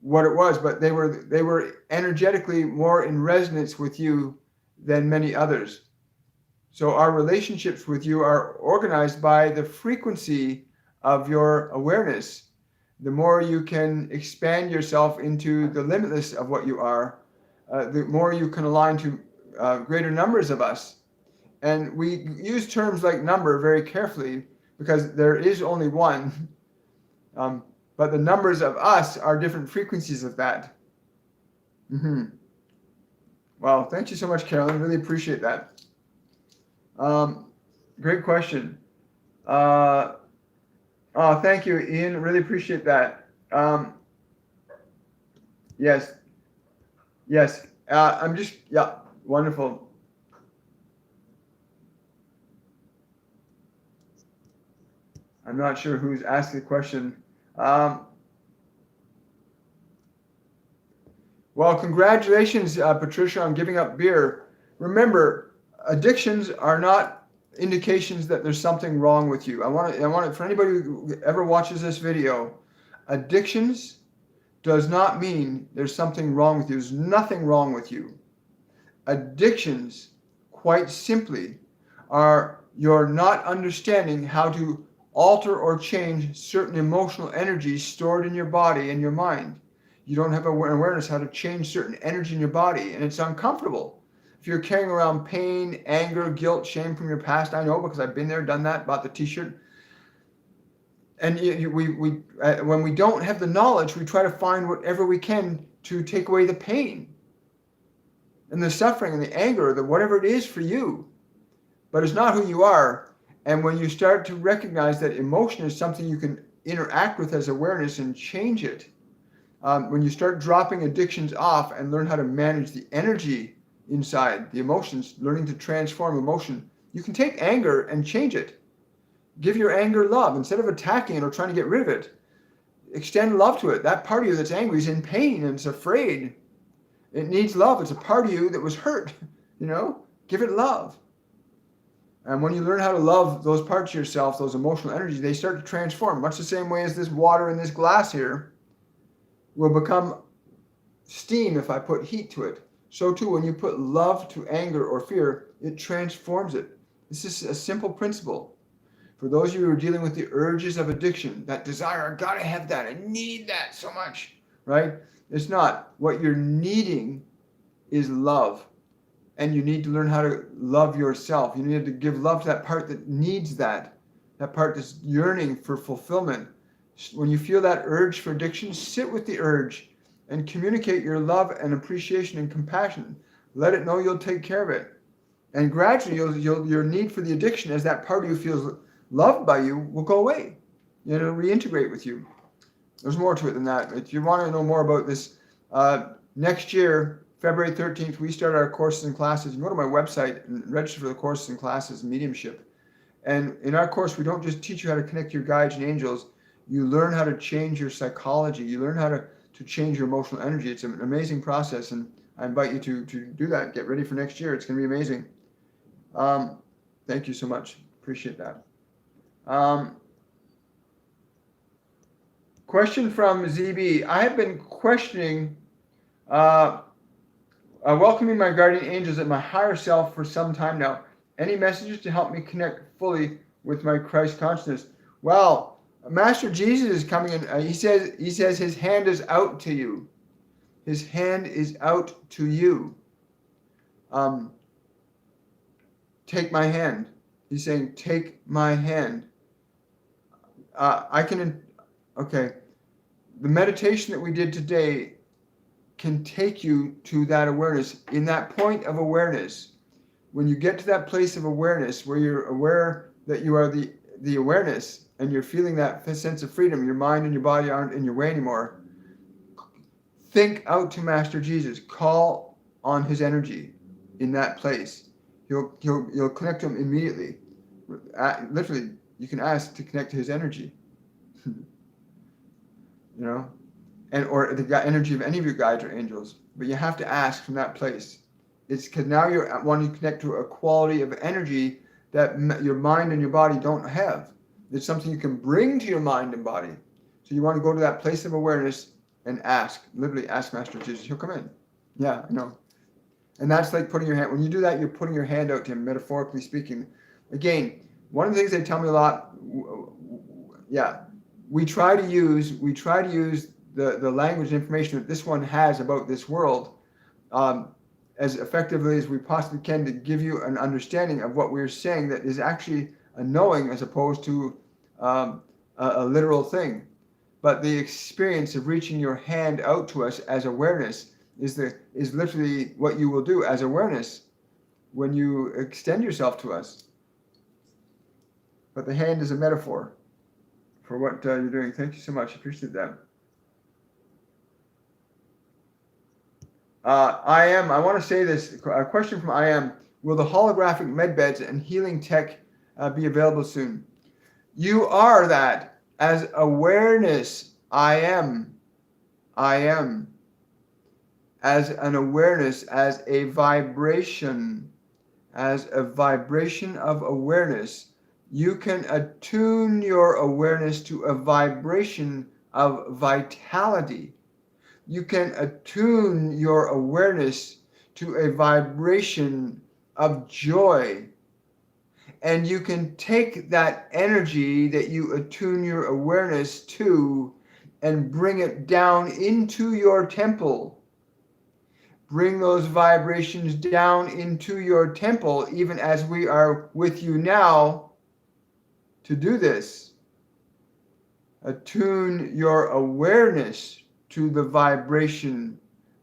what it was, but they were energetically more in resonance with you than many others. So our relationships with you are organized by the frequency of your awareness. the more you can expand yourself into the limitless of what you are, the more you can align to greater numbers of us. And we use terms like number very carefully because there is only one, but the numbers of us are different frequencies of that. Well, thank you so much, Carolyn. Really appreciate that. Great question. Thank you, Ian. Really appreciate that. Yes. Yeah, wonderful. I'm not sure who's asking the question. Well, congratulations, Patricia, on giving up beer. Remember, addictions are not indications that there's something wrong with you. I want it for anybody who ever watches this video. Addictions does not mean there's something wrong with you. There's nothing wrong with you. Addictions, quite simply, are your not understanding how to alter or change certain emotional energies stored in your body and your mind. You don't have awareness how to change certain energy in your body, and it's uncomfortable. If you're carrying around pain, anger, guilt, shame from your past, I know because I've been there, done that, bought the t-shirt. And when we don't have the knowledge, we try to find whatever we can to take away the pain and the suffering and the anger, the whatever it is for you. But it's not who you are. And when you start to recognize that emotion is something you can interact with as awareness and change it, when you start dropping addictions off and learn how to manage the energy inside, the emotions, learning to transform emotion, you can take anger and change it. Give your anger love. Instead of attacking it or trying to get rid of it, extend love to it. That part of you that's angry is in pain and it's afraid. It needs love. It's a part of you that was hurt. Give it love. And when you learn how to love those parts of yourself, those emotional energies, they start to transform. Much the same way as this water in this glass here will become steam if I put heat to it. So too, when you put love to anger or fear, it transforms it. This is a simple principle. For those of you who are dealing with the urges of addiction, that desire, I gotta have that, I need that so much, right? It's not. What you're needing is love. And you need to learn how to love yourself. You need to give love to that part that needs that part that's yearning for fulfillment. When you feel that urge for addiction, sit with the urge and communicate your love and appreciation and compassion. Let it know you'll take care of it. And gradually, your need for the addiction, as that part of you feels loved by you, will go away. It'll reintegrate with you. There's more to it than that. If you want to know more about this, next year, February 13th, we start our courses and classes. You go to my website and register for the courses and classes, mediumship. And in our course, we don't just teach you how to connect your guides and angels. You learn how to change your psychology. You learn how to change your emotional energy. It's an amazing process, and I invite you to do that. Get ready for next year. It's going to be amazing. Thank you so much. Appreciate that. Question from ZB. I have been questioning welcoming my guardian angels and my higher self for some time now. Any messages to help me connect fully with my Christ consciousness? Well, Master Jesus is coming in. He says his hand is out to you. His hand is out to you. Take my hand. He's saying, take my hand. Okay. The meditation that we did today can take you to that awareness. In that point of awareness, when you get to that place of awareness where you're aware that you are the awareness and you're feeling that sense of freedom, your mind and your body aren't in your way anymore, think out to Master Jesus. Call on his energy in that place. You'll connect to him immediately. Literally, you can ask to connect to his energy. Or the energy of any of your guides or angels, but you have to ask from that place. It's because now you're wanting to connect to a quality of energy that your mind and your body don't have. It's something you can bring to your mind and body. So you want to go to that place of awareness and literally ask Master Jesus. He'll come in. Yeah, I know. And that's like putting your hand, when you do that, you're putting your hand out to him, metaphorically speaking. Again, one of the things they tell me a lot, we try to use the language and information that this one has about this world as effectively as we possibly can to give you an understanding of what we're saying that is actually a knowing as opposed to a literal thing. But the experience of reaching your hand out to us as awareness is literally what you will do as awareness when you extend yourself to us. But the hand is a metaphor for what you're doing. Thank you so much. Appreciate that. I want to say this. A question from I am. Will the holographic med beds and healing tech be available soon? You are that as awareness. I am. As an awareness, as a vibration of awareness. You can attune your awareness to a vibration of vitality. You can attune your awareness to a vibration of joy. And you can take that energy that you attune your awareness to and bring it down into your temple. Bring those vibrations down into your temple, even as we are with you now to do this. Attune your awareness to the vibration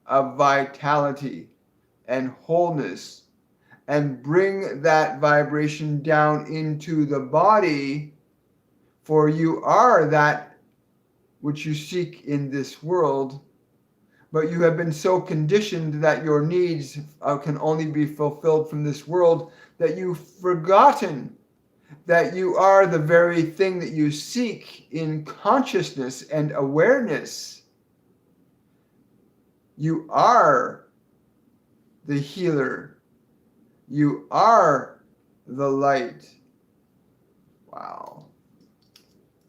of vitality and wholeness, and bring that vibration down into the body, for you are that which you seek in this world. But you have been so conditioned that your needs can only be fulfilled from this world that you've forgotten that you are the very thing that you seek in consciousness and awareness. You are the healer. You are the light. Wow.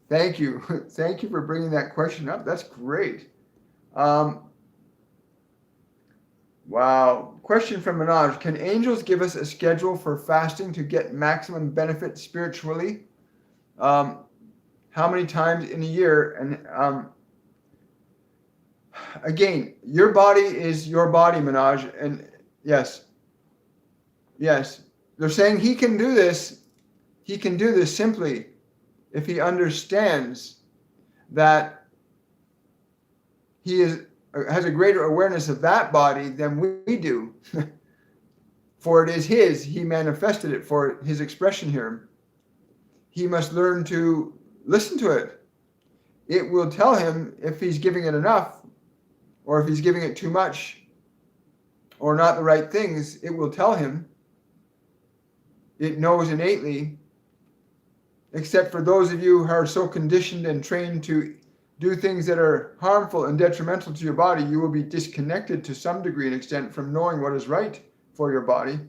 Thank you. Thank you for bringing that question up. That's great. Wow. Question from Manoj. Can angels give us a schedule for fasting to get maximum benefit spiritually? How many times in a year? And again, your body is your body, Manoj. And yes. They're saying he can do this. He can do this simply if he understands that he has a greater awareness of that body than we do. For it is his. He manifested it for his expression here. He must learn to listen to it. It will tell him if he's giving it enough, or if he's giving it too much, or not the right things. It will tell him. It knows innately. Except for those of you who are so conditioned and trained to do things that are harmful and detrimental to your body, you will be disconnected to some degree and extent from knowing what is right for your body.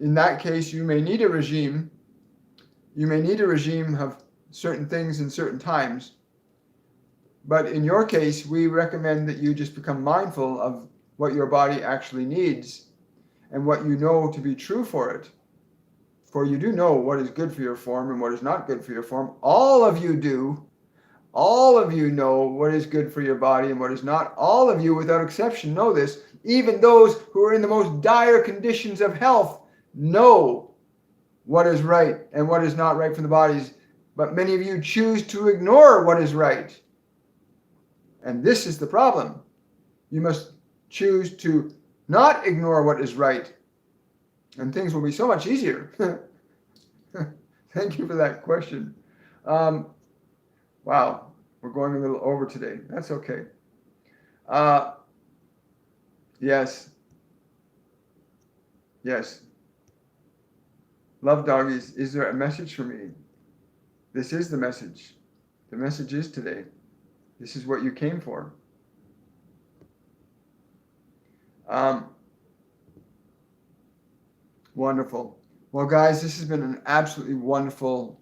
In that case, you may need a regime. You may need a regime of certain things in certain times. But in your case, we recommend that you just become mindful of what your body actually needs and what you know to be true for it. For you do know what is good for your form and what is not good for your form. All of you do. All of you know what is good for your body and what is not. All of you, without exception, know this. Even those who are in the most dire conditions of health know what is right and what is not right for the bodies. But many of you choose to ignore what is right. And this is the problem. You must choose to not ignore what is right. And things will be so much easier. Thank you for that question. Wow, we're going a little over today. That's okay. Yes. Love doggies, is there a message for me? This is the message. The message is today. This is what you came for. Wonderful. Well, guys, this has been an absolutely wonderful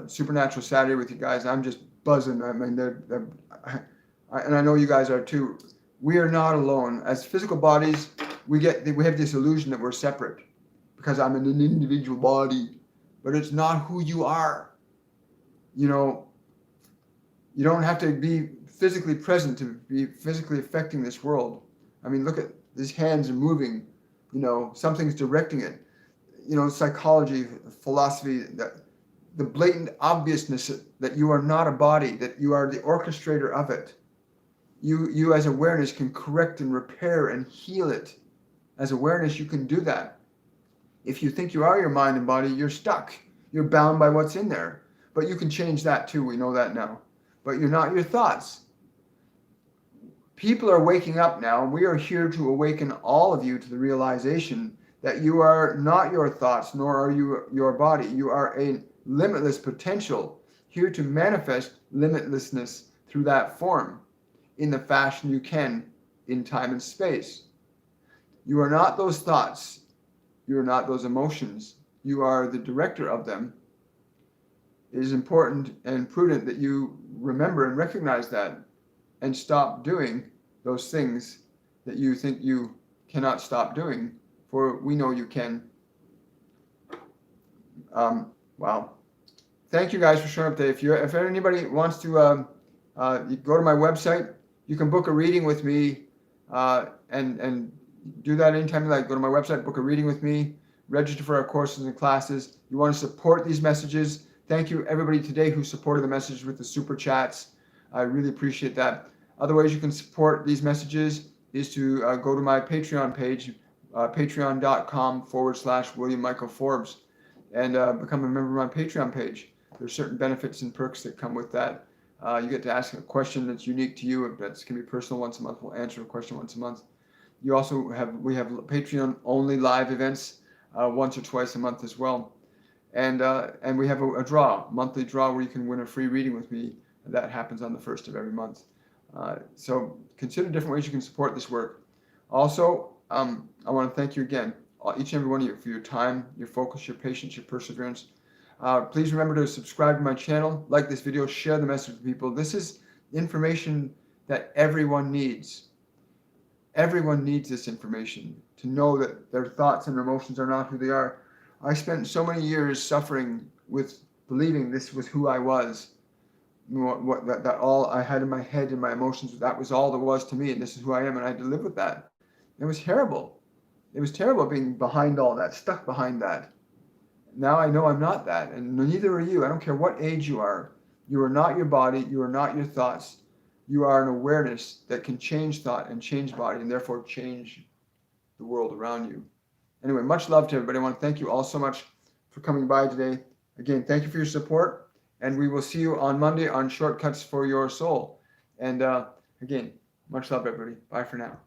Supernatural Saturday with you guys. I'm just buzzing. I mean, and I know you guys are too. We are not alone. As physical bodies, we have this illusion that we're separate because I'm in an individual body, but it's not who you are. You know, You don't have to be physically present to be physically affecting this world. I mean, look at these hands are moving, something's directing it. Psychology, philosophy, that the blatant obviousness that you are not a body, that you are the orchestrator of it. You as awareness can correct and repair and heal it. As awareness, you can do that. If you think you are your mind and body, you're stuck. You're bound by what's in there. But you can change that too. We know that now. But you're not your thoughts. People are waking up now. We are here to awaken all of you to the realization that you are not your thoughts, nor are you your body. You are a limitless potential here to manifest limitlessness through that form in the fashion you can in time and space. You are not those thoughts. You are not those emotions. You are the director of them. It is important and prudent that you remember and recognize that and stop doing those things that you think you cannot stop doing, for we know you can. Wow. Thank you guys for showing up today. If anybody wants to you go to my website, you can book a reading with me and do that anytime you like. Go to my website, book a reading with me, register for our courses and classes. You want to support these messages. Thank you everybody today who supported the message with the super chats. I really appreciate that. Other ways you can support these messages is to go to my Patreon page, patreon.com/William Michael Forbes, and become a member of my Patreon page. There's certain benefits and perks that come with that. You get to ask a question that's unique to you. That can be personal once a month. We'll answer a question once a month. We have Patreon only live events once or twice a month as well. And we have a monthly draw where you can win a free reading with me. That happens on the 1st of every month. So consider different ways you can support this work. Also, I want to thank you again, each and every one of you, for your time, your focus, your patience, your perseverance. Please remember to subscribe to my channel, like this video, share the message with people. This is information that everyone needs. Everyone needs this information to know that their thoughts and emotions are not who they are. I spent so many years suffering with believing this was who I was. That all I had in my head and my emotions, that was all there was to me, and this is who I am, and I had to live with that. It was terrible. It was terrible being behind all that, stuck behind that. Now I know I'm not that, and neither are you. I don't care what age you are. You are not your body. You are not your thoughts. You are an awareness that can change thought and change body, and therefore change the world around you. Anyway, much love to everybody. I want to thank you all so much for coming by today. Again, thank you for your support. And we will see you on Monday on Shortcuts for Your Soul. And again, much love, everybody. Bye for now.